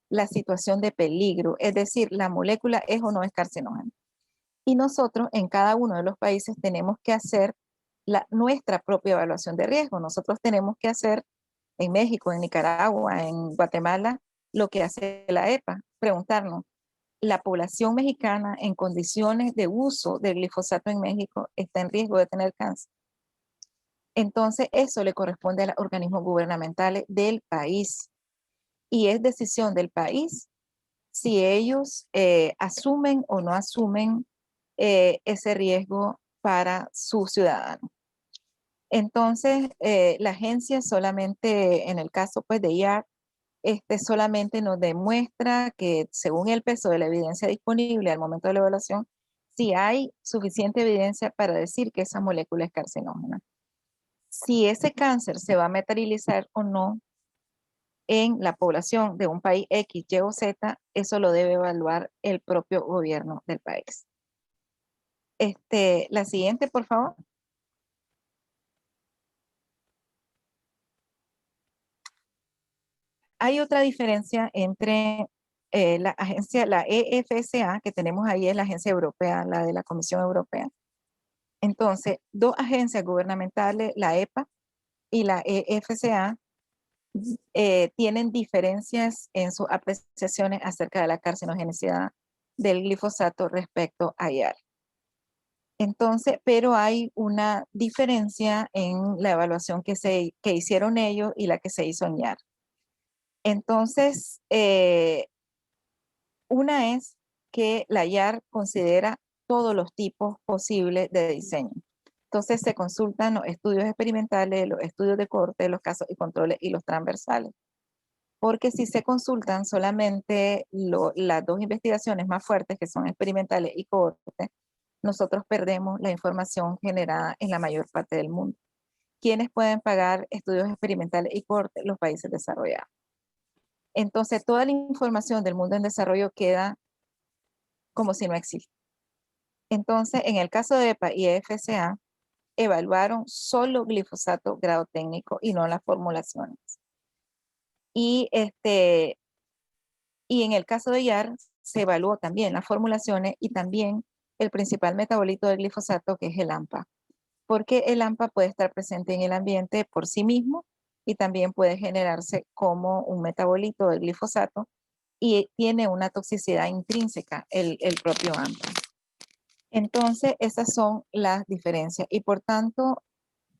la situación de peligro, es decir, la molécula es o no es carcinógena. Y nosotros en cada uno de los países tenemos que hacer nuestra propia evaluación de riesgo. Nosotros tenemos que hacer en México, en Nicaragua, en Guatemala, lo que hace la EPA, preguntarnos, ¿la población mexicana en condiciones de uso del glifosato en México está en riesgo de tener cáncer? Entonces, eso le corresponde a los organismos gubernamentales del país y es decisión del país si ellos asumen o no asumen ese riesgo para su ciudadano. Entonces, la agencia solamente, en el caso pues, de IAR, solamente nos demuestra que según el peso de la evidencia disponible al momento de la evaluación, si hay suficiente evidencia para decir que esa molécula es carcinógena. Si ese cáncer se va a materializar o no en la población de un país X, Y o Z, eso lo debe evaluar el propio gobierno del país. La siguiente, por favor. Hay otra diferencia entre la agencia, la EFSA, que tenemos ahí, es la agencia europea, la de la Comisión Europea. Entonces, dos agencias gubernamentales, la EPA y la EFSA, tienen diferencias en sus apreciaciones acerca de la carcinogenicidad del glifosato respecto a IAR. Entonces, pero hay una diferencia en la evaluación que hicieron ellos y la que se hizo en IAR. Entonces, una es que la IAR considera todos los tipos posibles de diseño. Entonces se consultan los estudios experimentales, los estudios de corte, los casos y controles y los transversales. Porque si se consultan solamente las dos investigaciones más fuertes, que son experimentales y cohorte, nosotros perdemos la información generada en la mayor parte del mundo. ¿Quiénes pueden pagar estudios experimentales y cohorte? Los países desarrollados. Entonces, toda la información del mundo en desarrollo queda como si no existe. Entonces, en el caso de EPA y EFSA, evaluaron solo glifosato grado técnico y no las formulaciones. Y en el caso de IAR se evaluó también las formulaciones y también el principal metabolito del glifosato, que es el AMPA, porque el AMPA puede estar presente en el ambiente por sí mismo y también puede generarse como un metabolito del glifosato y tiene una toxicidad intrínseca el propio AMPA. Entonces, esas son las diferencias y por tanto,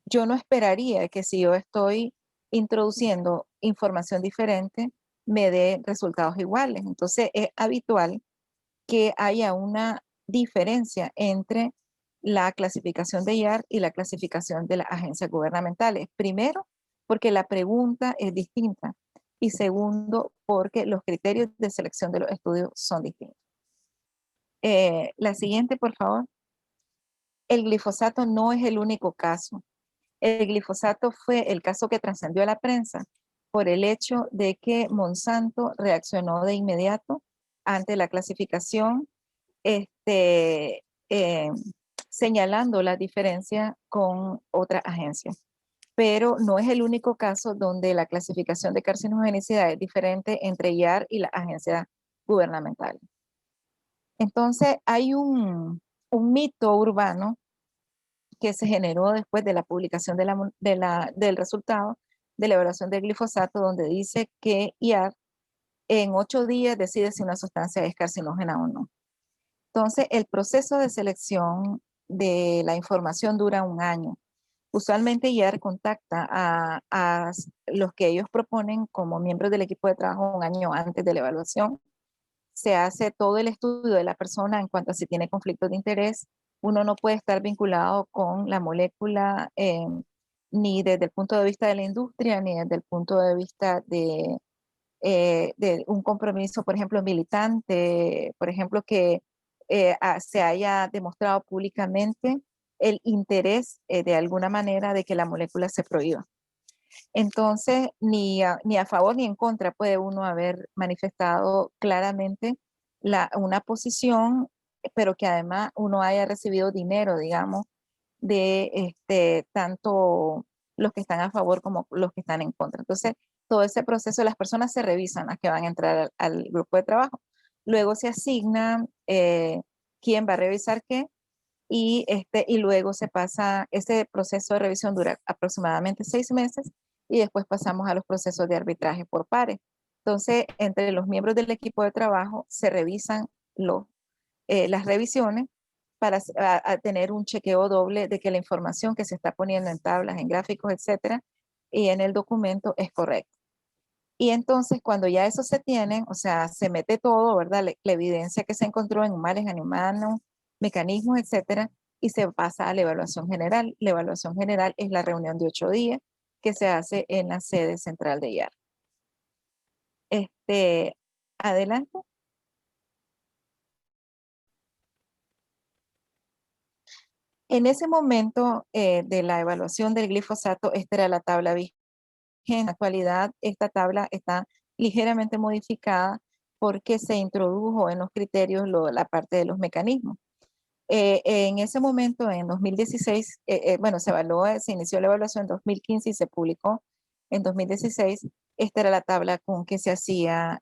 yo no esperaría que si yo estoy introduciendo información diferente, me dé resultados iguales. Entonces, es habitual que haya una diferencia entre la clasificación de IAR y la clasificación de las agencias gubernamentales. Primero, porque la pregunta es distinta. Y segundo, porque los criterios de selección de los estudios son distintos. La siguiente, por favor. El glifosato no es el único caso. El glifosato fue el caso que trascendió a la prensa por el hecho de que Monsanto reaccionó de inmediato ante la clasificación, señalando la diferencia con otras agencias. Pero no es el único caso donde la clasificación de carcinogenicidad es diferente entre IAR y las agencias gubernamentales. Entonces, hay un mito urbano que se generó después de la publicación del resultado de la evaluación del glifosato, donde dice que IAR en 8 días decide si una sustancia es carcinógena o no. Entonces, el proceso de selección de la información dura 1 año. Usualmente IAR contacta a los que ellos proponen como miembros del equipo de trabajo 1 año antes de la evaluación. Se hace todo el estudio de la persona en cuanto a si tiene conflictos de interés. Uno no puede estar vinculado con la molécula ni desde el punto de vista de la industria, ni desde el punto de vista de un compromiso, por ejemplo, militante, por ejemplo, que se haya demostrado públicamente el interés de alguna manera de que la molécula se prohíba. Entonces, ni a favor ni en contra puede uno haber manifestado claramente una posición, pero que además uno haya recibido dinero, digamos, de tanto los que están a favor como los que están en contra. Entonces, todo ese proceso, las personas se revisan las que van a entrar al grupo de trabajo. Luego se asigna quién va a revisar qué y luego se pasa, ese proceso de revisión dura aproximadamente 6 meses y después pasamos a los procesos de arbitraje por pares. Entonces, entre los miembros del equipo de trabajo se revisan las revisiones para tener un chequeo doble de que la información que se está poniendo en tablas, en gráficos, etcétera, y en el documento es correcta. Y entonces cuando ya eso se tiene, o sea, se mete todo, ¿verdad? La evidencia que se encontró en humanos, en humanos, mecanismos, etcétera, y se pasa a la evaluación general. La evaluación general es la reunión de 8 días que se hace en la sede central de IAR. Adelante. En ese momento de la evaluación del glifosato, esta era la tabla vigente. En la actualidad, esta tabla está ligeramente modificada porque se introdujo en los criterios la parte de los mecanismos. En ese momento, en 2016, bueno, se inició la evaluación en 2015 y se publicó en 2016. Esta era la tabla con que se hacía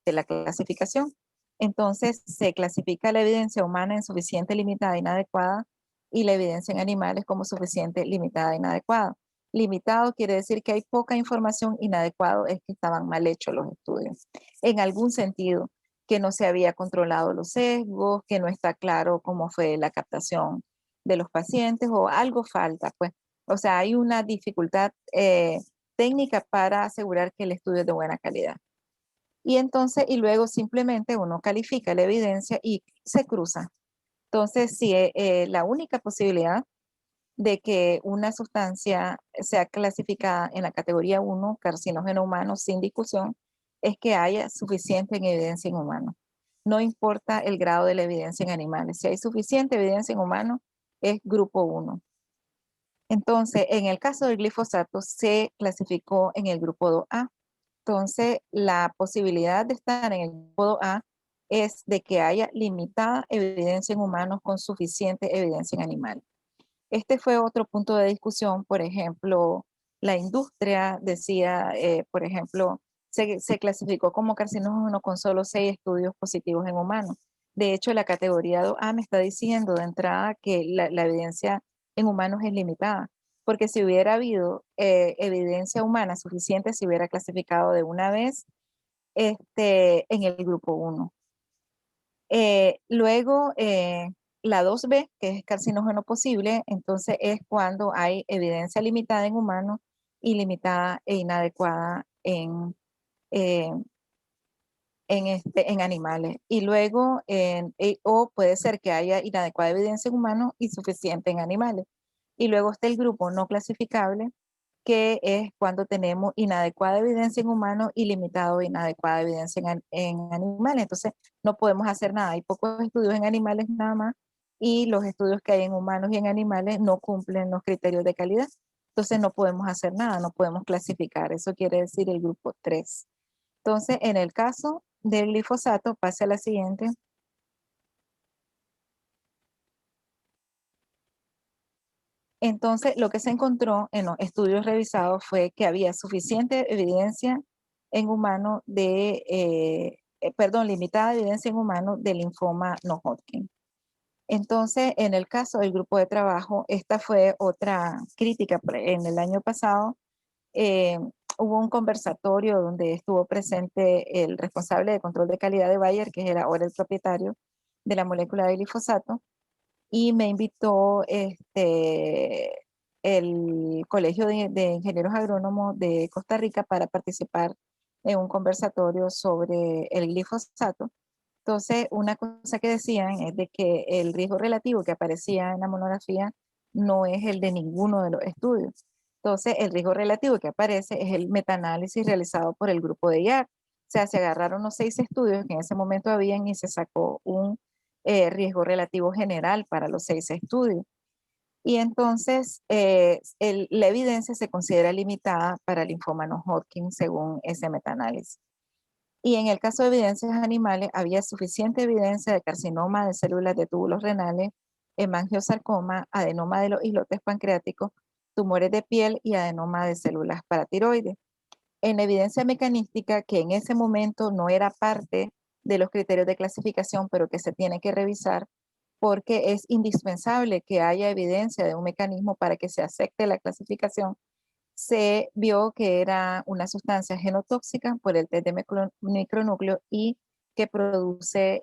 la clasificación. Entonces, se clasifica la evidencia humana en suficiente, limitada, inadecuada, y la evidencia en animales como suficiente, limitada, inadecuada. Limitado quiere decir que hay poca información, inadecuado es que estaban mal hechos los estudios, en algún sentido, que no se había controlado los sesgos, que no está claro cómo fue la captación de los pacientes o algo falta, pues. O sea, hay una dificultad técnica para asegurar que el estudio es de buena calidad. Y entonces, y luego simplemente uno califica la evidencia y se cruza. Entonces, si la única posibilidad de que una sustancia sea clasificada en la categoría 1, carcinógeno humano, sin discusión, es que haya suficiente en evidencia en humanos. No importa el grado de la evidencia en animales. Si hay suficiente evidencia en humanos, es grupo 1. Entonces, en el caso del glifosato, se clasificó en el grupo 2A. Entonces, la posibilidad de estar en el grupo 2A es de que haya limitada evidencia en humanos con suficiente evidencia en animales. Este fue otro punto de discusión. Por ejemplo, la industria decía, por ejemplo, se clasificó como carcinógeno con solo 6 estudios positivos en humanos. De hecho, la categoría 2A me está diciendo de entrada que la evidencia en humanos es limitada, porque si hubiera habido evidencia humana suficiente, se hubiera clasificado de una vez en el grupo 1. Luego, la 2B, que es carcinógeno posible, entonces es cuando hay evidencia limitada en humanos y limitada e inadecuada eh, en animales. Y luego, o puede ser que haya inadecuada evidencia en humanos y suficiente en animales. Y luego está el grupo no clasificable, que es cuando tenemos inadecuada evidencia en humanos y limitado e inadecuada evidencia en animales. Entonces, no podemos hacer nada. Hay pocos estudios en animales nada más y los estudios que hay en humanos y en animales no cumplen los criterios de calidad. Entonces, no podemos hacer nada, no podemos clasificar. Eso quiere decir el grupo 3. Entonces, en el caso del glifosato, pase a la siguiente. Entonces, lo que se encontró en los estudios revisados fue que había suficiente evidencia en humanos limitada evidencia en humanos de linfoma no Hodgkin. Entonces, en el caso del grupo de trabajo, esta fue otra crítica. En el año pasado hubo un conversatorio donde estuvo presente el responsable de control de calidad de Bayer, que era ahora el propietario de la molécula de glifosato, y me invitó el Colegio de Ingenieros Agrónomos de Costa Rica para participar en un conversatorio sobre el glifosato. Entonces, una cosa que decían es de que el riesgo relativo que aparecía en la monografía no es el de ninguno de los estudios. Entonces, el riesgo relativo que aparece es el metaanálisis realizado por el grupo de IAR. O sea, se agarraron los 6 estudios que en ese momento habían y se sacó un riesgo relativo general para los 6 estudios. Y entonces la evidencia se considera limitada para el linfoma no Hodgkin según ese metaanálisis. Y en el caso de evidencias animales, había suficiente evidencia de carcinoma de células de túbulos renales, hemangiosarcoma, adenoma de los islotes pancreáticos, tumores de piel y adenoma de células paratiroides. En la evidencia mecanística, que en ese momento no era parte de los criterios de clasificación, pero que se tiene que revisar, porque es indispensable que haya evidencia de un mecanismo para que se acepte la clasificación, se vio que era una sustancia genotóxica por el test de micronúcleo y que produce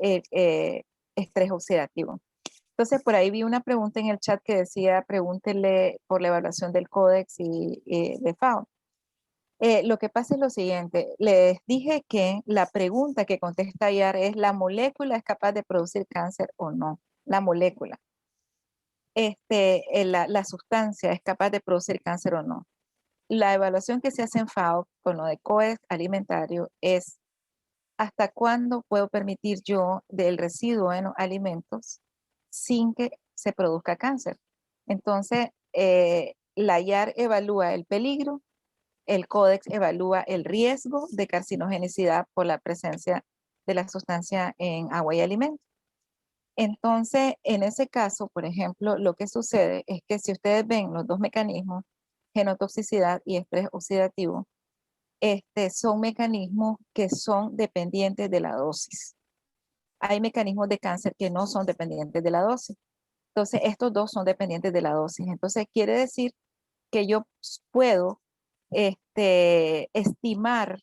estrés oxidativo. Entonces, por ahí vi una pregunta en el chat que decía, pregúntele por la evaluación del códex y de FAO. Lo que pasa es lo siguiente, les dije que la pregunta que contesta ayer es: ¿la molécula es capaz de producir cáncer o no? La molécula. La sustancia es capaz de producir cáncer o no. La evaluación que se hace en FAO con lo de COEX alimentario es: ¿hasta cuándo puedo permitir yo del residuo en los alimentos sin que se produzca cáncer? Entonces, la IAR evalúa el peligro, el Codex evalúa el riesgo de carcinogenicidad por la presencia de la sustancia en agua y alimentos. Entonces, en ese caso, por ejemplo, lo que sucede es que si ustedes ven los dos mecanismos, genotoxicidad y estrés oxidativo, son mecanismos que son dependientes de la dosis. Hay mecanismos de cáncer que no son dependientes de la dosis. Entonces, estos dos son dependientes de la dosis. Entonces, quiere decir que yo puedo estimar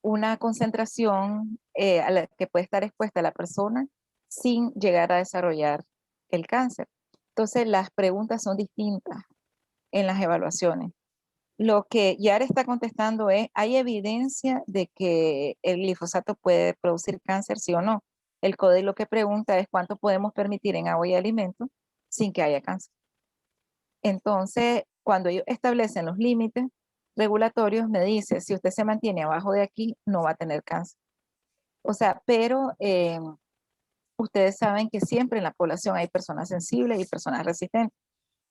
una concentración a la que puede estar expuesta la persona sin llegar a desarrollar el cáncer. Entonces, las preguntas son distintas en las evaluaciones. Lo que Yara está contestando es: ¿hay evidencia de que el glifosato puede producir cáncer, sí o no? El CODE lo que pregunta es: ¿cuánto podemos permitir en agua y alimentos sin que haya cáncer? Entonces, cuando ellos establecen los límites regulatorios, me dice: si usted se mantiene abajo de aquí, no va a tener cáncer. O sea, pero ustedes saben que siempre en la población hay personas sensibles y personas resistentes.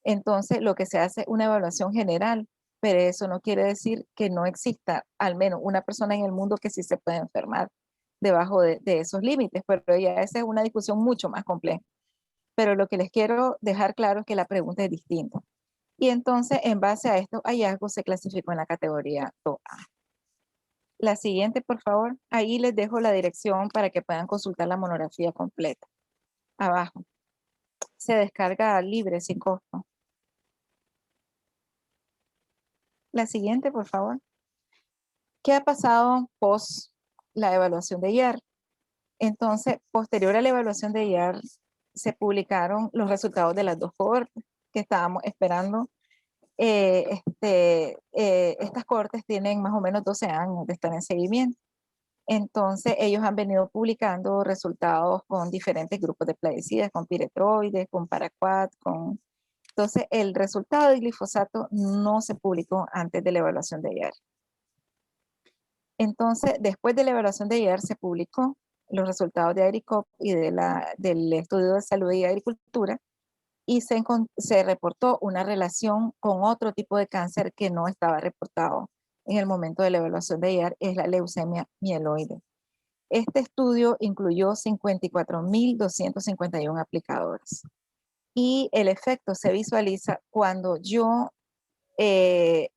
Entonces, lo que se hace es una evaluación general, pero eso no quiere decir que no exista al menos una persona en el mundo que sí se puede enfermar debajo de esos límites, pero ya esa es una discusión mucho más compleja. Pero lo que les quiero dejar claro es que la pregunta es distinta. Y entonces, en base a estos hallazgos, se clasificó en la categoría 2A. La siguiente, por favor. Ahí les dejo la dirección para que puedan consultar la monografía completa. Abajo. Se descarga libre, sin costo. La siguiente, por favor. ¿Qué ha pasado post la evaluación de ayer? Entonces, posterior a la evaluación de ayer, se publicaron los resultados de las dos cohortes que estábamos esperando. Estas cohortes tienen más o menos 12 años de estar en seguimiento. Entonces, ellos han venido publicando resultados con diferentes grupos de plaguicidas, con piretroides, con paraquat, con... Entonces, el resultado del glifosato no se publicó antes de la evaluación de ayer. Entonces, después de la evaluación de ayer, se publicó los resultados de AGRICOP y del estudio de salud y agricultura, y se reportó una relación con otro tipo de cáncer que no estaba reportado en el momento de la evaluación de ayer, es la leucemia mieloide. Este estudio incluyó 54.251 aplicadores. Y el efecto se visualiza cuando yo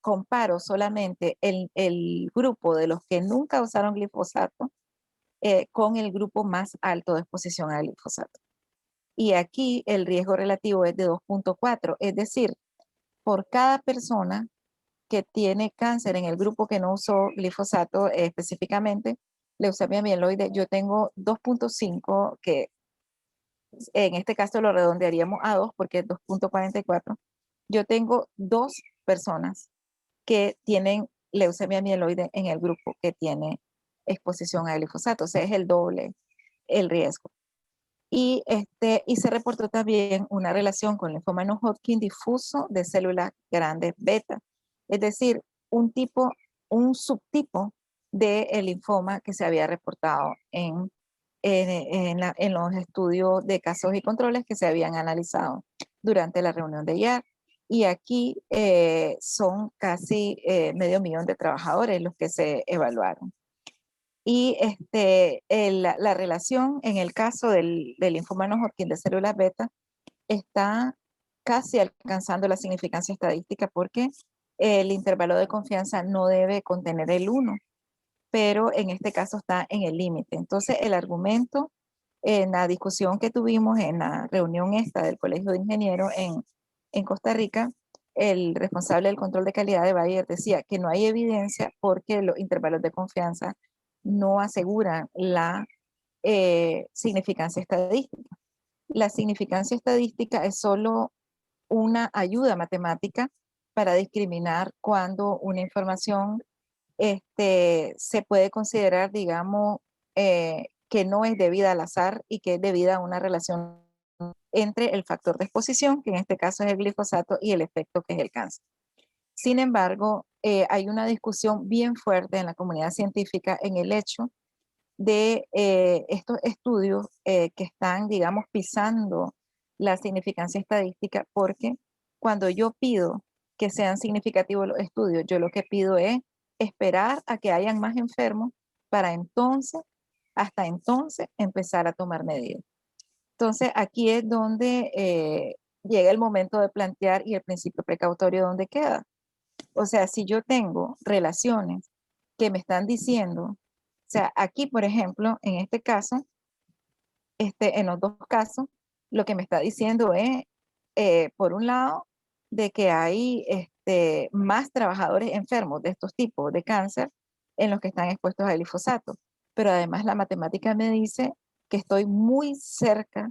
comparo solamente el grupo de los que nunca usaron glifosato con el grupo más alto de exposición al glifosato. Y aquí el riesgo relativo es de 2.4, es decir, por cada persona que tiene cáncer en el grupo que no usó glifosato, específicamente leucemia mieloide, yo tengo 2.5, que en este caso lo redondearíamos a 2 porque es 2.44. Yo tengo 2 personas que tienen leucemia mieloide en el grupo que tiene exposición a glifosato, o sea, es el doble el riesgo. Y se reportó también una relación con linfoma no Hodgkin difuso de células grandes beta, es decir, un subtipo del linfoma que se había reportado en los estudios de casos y controles que se habían analizado durante la reunión de ayer. Y aquí son casi medio millón de trabajadores los que se evaluaron. Y la relación en el caso del linfoma no Hodgkin de células beta está casi alcanzando la significancia estadística, porque el intervalo de confianza no debe contener el 1, pero en este caso está en el límite. Entonces, el argumento en la discusión que tuvimos en la reunión esta del Colegio de Ingenieros en Costa Rica, el responsable del control de calidad de Bayer decía que no hay evidencia porque los intervalos de confianza no aseguran la significancia estadística. La significancia estadística es solo una ayuda matemática para discriminar cuando una información se puede considerar, digamos, que no es debida al azar y que es debida a una relación entre el factor de exposición, que en este caso es el glifosato, y el efecto que es el cáncer. Sin embargo, hay una discusión bien fuerte en la comunidad científica en el hecho de estos estudios que están, digamos, pisando la significancia estadística, porque cuando yo pido que sean significativos los estudios, yo lo que pido es esperar a que hayan más enfermos para entonces, hasta entonces, empezar a tomar medidas. Entonces, aquí es donde llega el momento de plantear y el principio precautorio donde queda. O sea, si yo tengo relaciones que me están diciendo, o sea, aquí, por ejemplo, en este caso, en los dos casos, lo que me está diciendo es, por un lado, de que hay más trabajadores enfermos de estos tipos de cáncer en los que están expuestos al glifosato. Pero además la matemática me dice que estoy muy cerca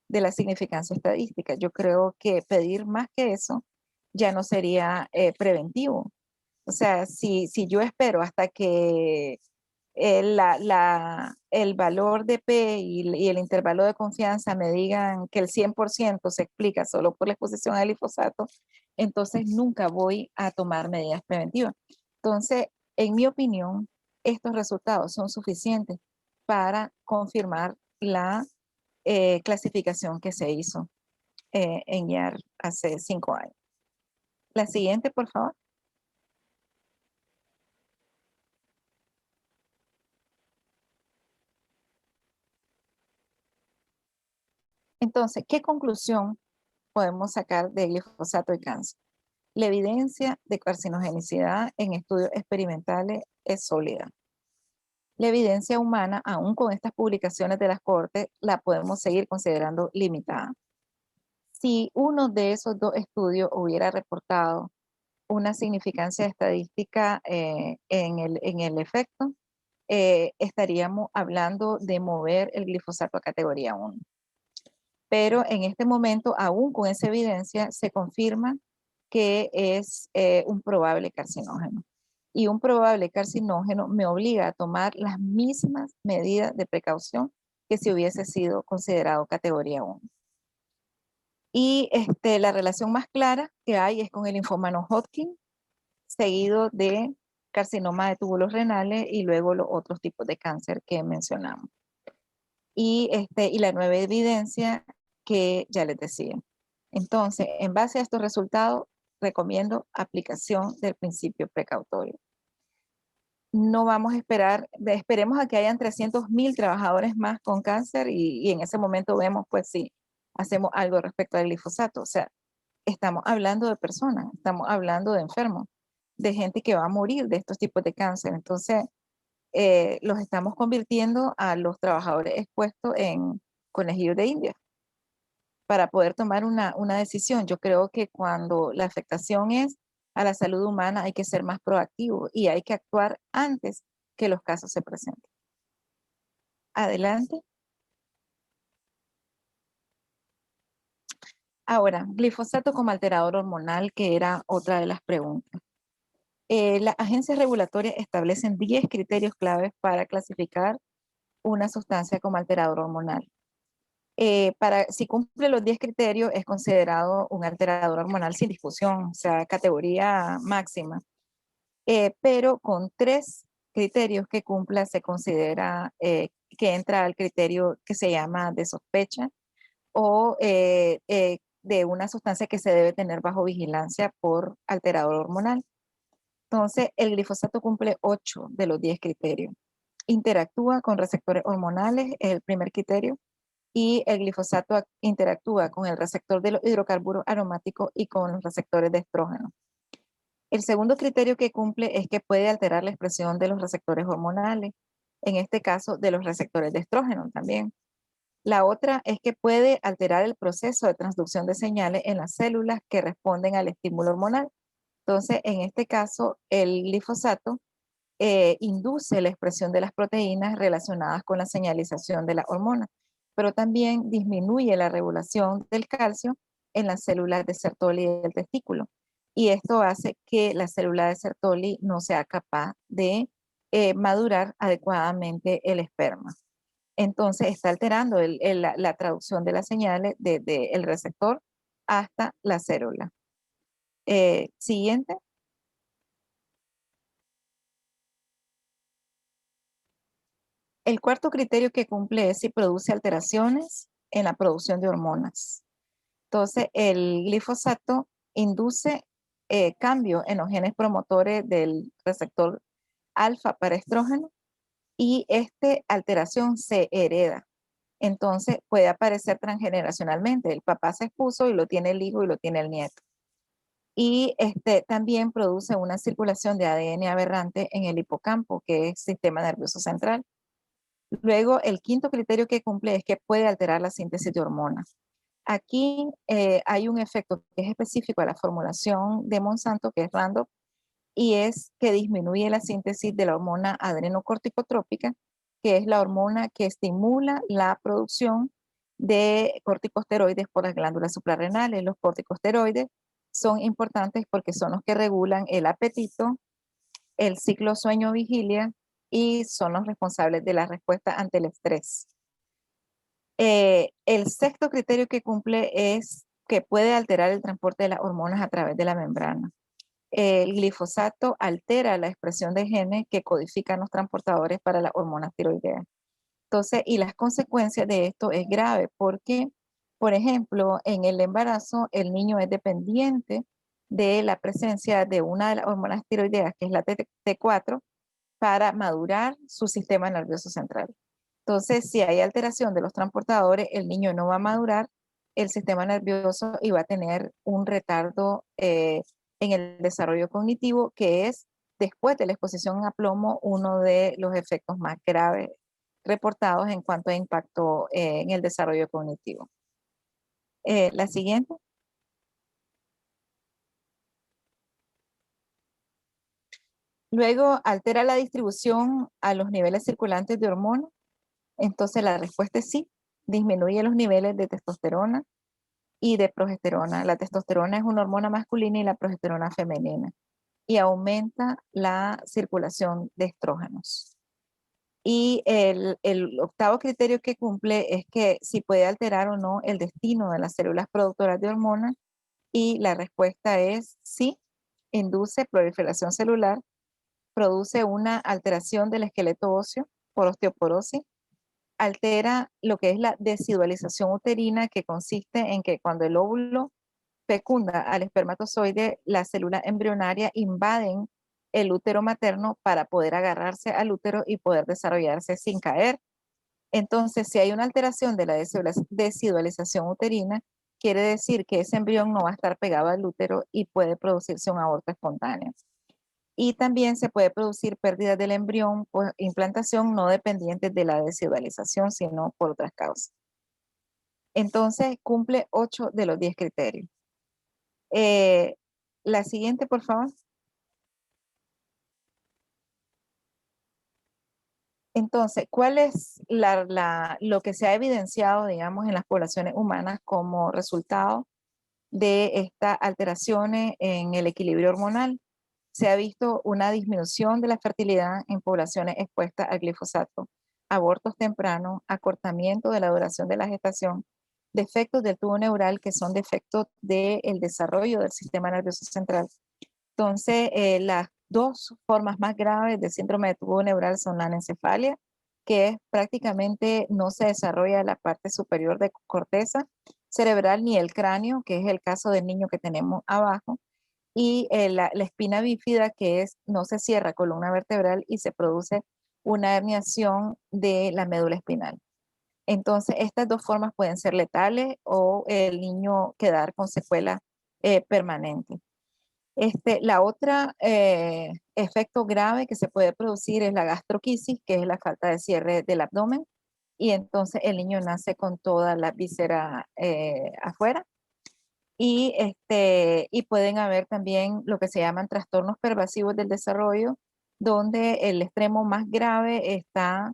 de la significancia estadística. Yo creo que pedir más que eso ya no sería preventivo. O sea, si yo espero hasta que el valor de P y el intervalo de confianza me digan que el 100% se explica solo por la exposición al glifosato, entonces nunca voy a tomar medidas preventivas. Entonces, en mi opinión, estos resultados son suficientes para confirmar la clasificación que se hizo en IAR hace 5 años. La siguiente, por favor. Entonces, ¿qué conclusión podemos sacar de glifosato y cáncer? La evidencia de carcinogenicidad en estudios experimentales es sólida. La evidencia humana, aún con estas publicaciones de las Cortes, la podemos seguir considerando limitada. Si uno de esos dos estudios hubiera reportado una significancia estadística en el efecto, estaríamos hablando de mover el glifosato a categoría 1. Pero en este momento, aún con esa evidencia, se confirma que es un probable carcinógeno. Y un probable carcinógeno me obliga a tomar las mismas medidas de precaución que si hubiese sido considerado categoría 1. Y la relación más clara que hay es con el linfoma no Hodgkin, seguido de carcinoma de túbulos renales y luego los otros tipos de cáncer que mencionamos. Y la nueva evidencia que ya les decía. Entonces, en base a estos resultados, recomiendo aplicación del principio precautorio. No vamos a esperar, esperemos a que hayan 300,000 trabajadores más con cáncer y en ese momento vemos pues si hacemos algo respecto al glifosato. O sea, estamos hablando de personas, estamos hablando de enfermos, de gente que va a morir de estos tipos de cáncer. Entonces, los estamos convirtiendo a los trabajadores expuestos en conejillos de India para poder tomar una decisión. Yo creo que cuando la afectación es a la salud humana hay que ser más proactivo y hay que actuar antes que los casos se presenten. Adelante. Ahora, glifosato como alterador hormonal, que era otra de las preguntas. Las agencias regulatorias establecen 10 criterios claves para clasificar una sustancia como alterador hormonal. Si cumple los 10 criterios, es considerado un alterador hormonal sin discusión, o sea, categoría máxima. Pero con 3 criterios que cumpla, se considera que entra al criterio que se llama de sospecha o de una sustancia que se debe tener bajo vigilancia por alterador hormonal. Entonces, el glifosato cumple 8 de los 10 criterios. Interactúa con receptores hormonales, es el primer criterio, y el glifosato interactúa con el receptor de los hidrocarburos aromáticos y con los receptores de estrógeno. El segundo criterio que cumple es que puede alterar la expresión de los receptores hormonales, en este caso de los receptores de estrógeno también. La otra es que puede alterar el proceso de transducción de señales en las células que responden al estímulo hormonal. Entonces, en este caso, el glifosato induce la expresión de las proteínas relacionadas con la señalización de la hormona, pero también disminuye la regulación del calcio en las células de Sertoli del testículo. y esto hace que la célula de Sertoli no sea capaz de madurar adecuadamente el esperma. Entonces está alterando la traducción de las señales desde el receptor hasta la célula. Siguiente. El cuarto criterio que cumple es si produce alteraciones en la producción de hormonas. Entonces, el glifosato induce cambio en los genes promotores del receptor alfa para estrógeno y esta alteración se hereda. Entonces, puede aparecer transgeneracionalmente. El papá se expuso y lo tiene el hijo y lo tiene el nieto. Y también produce una circulación de ADN aberrante en el hipocampo, que es sistema nervioso central. Luego, el quinto criterio que cumple es que puede alterar la síntesis de hormonas. Aquí hay un efecto que es específico a la formulación de Monsanto, que es Roundup, y es que disminuye la síntesis de la hormona adrenocorticotrópica, que es la hormona que estimula la producción de corticosteroides por las glándulas suprarrenales. Los corticosteroides son importantes porque son los que regulan el apetito, el ciclo sueño-vigilia y son los responsables de la respuesta ante el estrés. El sexto criterio que cumple es que puede alterar el transporte de las hormonas a través de la membrana. El glifosato altera la expresión de genes que codifican los transportadores para las hormonas tiroideas. Entonces, y las consecuencias de esto es grave porque, por ejemplo, en el embarazo el niño es dependiente de la presencia de una de las hormonas tiroideas, que es la T4, para madurar su sistema nervioso central. Entonces, si hay alteración de los transportadores, el niño no va a madurar el sistema nervioso y va a tener un retardo en el desarrollo cognitivo, que es, después de la exposición a plomo, uno de los efectos más graves reportados en cuanto a impacto en el desarrollo cognitivo. La siguiente. Luego, altera la distribución a los niveles circulantes de hormonas. Entonces, la respuesta es sí. Disminuye los niveles de testosterona y de progesterona. La testosterona es una hormona masculina y la progesterona femenina. Y aumenta la circulación de estrógenos. Y el octavo criterio que cumple es que si puede alterar o no el destino de las células productoras de hormonas. Y la respuesta es sí. Induce proliferación celular, produce una alteración del esqueleto óseo por osteoporosis, altera lo que es la desidualización uterina, que consiste en que cuando el óvulo fecunda al espermatozoide, las células embrionarias invaden el útero materno para poder agarrarse al útero y poder desarrollarse sin caer. Entonces, si hay una alteración de la desidualización uterina, quiere decir que ese embrión no va a estar pegado al útero y puede producirse un aborto espontáneo. Y también se puede producir pérdidas del embrión por implantación no dependientes de la desidualización, sino por otras causas. Entonces, cumple 8 de los 10 criterios. La siguiente, por favor. Entonces, ¿cuál es lo que se ha evidenciado, digamos, en las poblaciones humanas como resultado de estas alteraciones en el equilibrio hormonal? Se ha visto una disminución de la fertilidad en poblaciones expuestas al glifosato, abortos tempranos, acortamiento de la duración de la gestación, defectos del tubo neural que son defectos del desarrollo del sistema nervioso central. Entonces, las dos formas más graves de síndrome de tubo neural son la anencefalia, que es prácticamente no se desarrolla la parte superior de corteza cerebral ni el cráneo, que es el caso del niño que tenemos abajo, y la espina bífida, que es no se cierra columna vertebral y se produce una herniación de la médula espinal. Entonces, estas dos formas pueden ser letales o el niño quedar con secuelas permanentes. La otra efecto grave que se puede producir es la gastroquisis, que es la falta de cierre del abdomen, y entonces el niño nace con toda la víscera afuera. Y pueden haber también lo que se llaman trastornos pervasivos del desarrollo, donde el extremo más grave está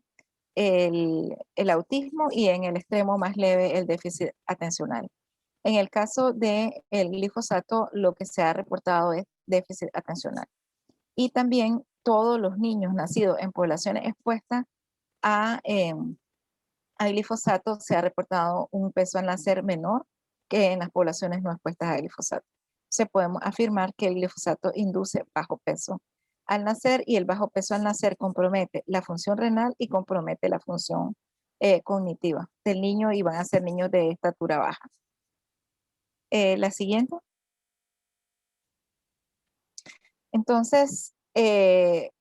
el autismo y en el extremo más leve el déficit atencional. En el caso del glifosato, lo que se ha reportado es déficit atencional. Y también todos los niños nacidos en poblaciones expuestas a, a glifosato se ha reportado un peso al nacer menor que en las poblaciones no expuestas a glifosato. Se podemos afirmar que el glifosato induce bajo peso al nacer y el bajo peso al nacer compromete la función renal y compromete la función cognitiva del niño y van a ser niños de estatura baja. La siguiente. Entonces,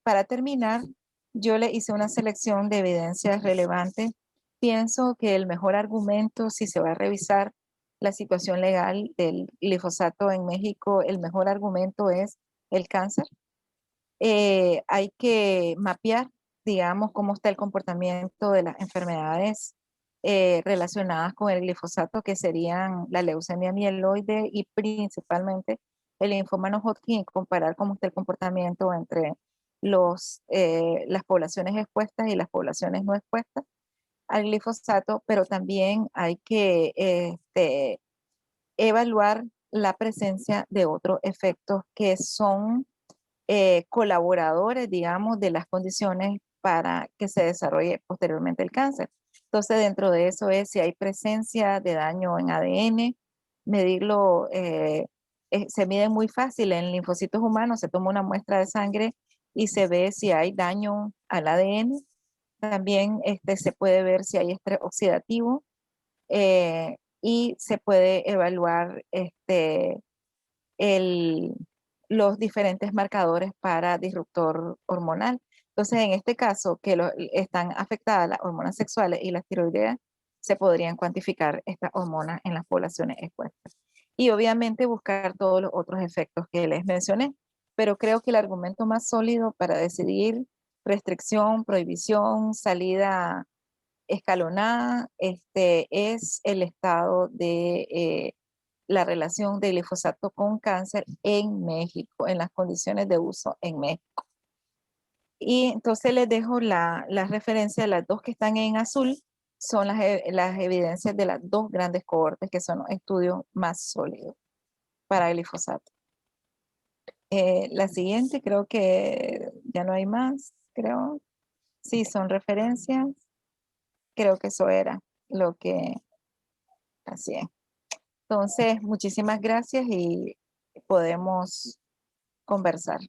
para terminar, yo le hice una selección de evidencias relevantes. Pienso que el mejor argumento, si se va a revisar la situación legal del glifosato en México, el mejor argumento es el cáncer. Hay que mapear, digamos, cómo está el comportamiento de las enfermedades relacionadas con el glifosato, que serían la leucemia mieloide y principalmente el linfoma no Hodgkin, y comparar cómo está el comportamiento entre las poblaciones expuestas y las poblaciones no expuestas al glifosato, pero también hay que evaluar la presencia de otros efectos que son colaboradores, digamos, de las condiciones para que se desarrolle posteriormente el cáncer. Entonces, dentro de eso es si hay presencia de daño en ADN, medirlo, se mide muy fácil en linfocitos humanos, se toma una muestra de sangre y se ve si hay daño al ADN. También se puede ver si hay estrés oxidativo y se puede evaluar el, los diferentes marcadores para disruptor hormonal. Entonces, en este caso, que están afectadas las hormonas sexuales y las tiroideas, se podrían cuantificar estas hormonas en las poblaciones expuestas. Y obviamente buscar todos los otros efectos que les mencioné, pero creo que el argumento más sólido para decidir restricción, prohibición, salida escalonada, es el estado de la relación del glifosato con cáncer en México, en las condiciones de uso en México. Y entonces les dejo la referencia de las dos que están en azul, son las evidencias de las dos grandes cohortes que son los estudios más sólidos para glifosato. La siguiente, creo que ya no hay más, creo. Sí, son referencias. Creo que eso era lo que hacía. Entonces, muchísimas gracias y podemos conversar.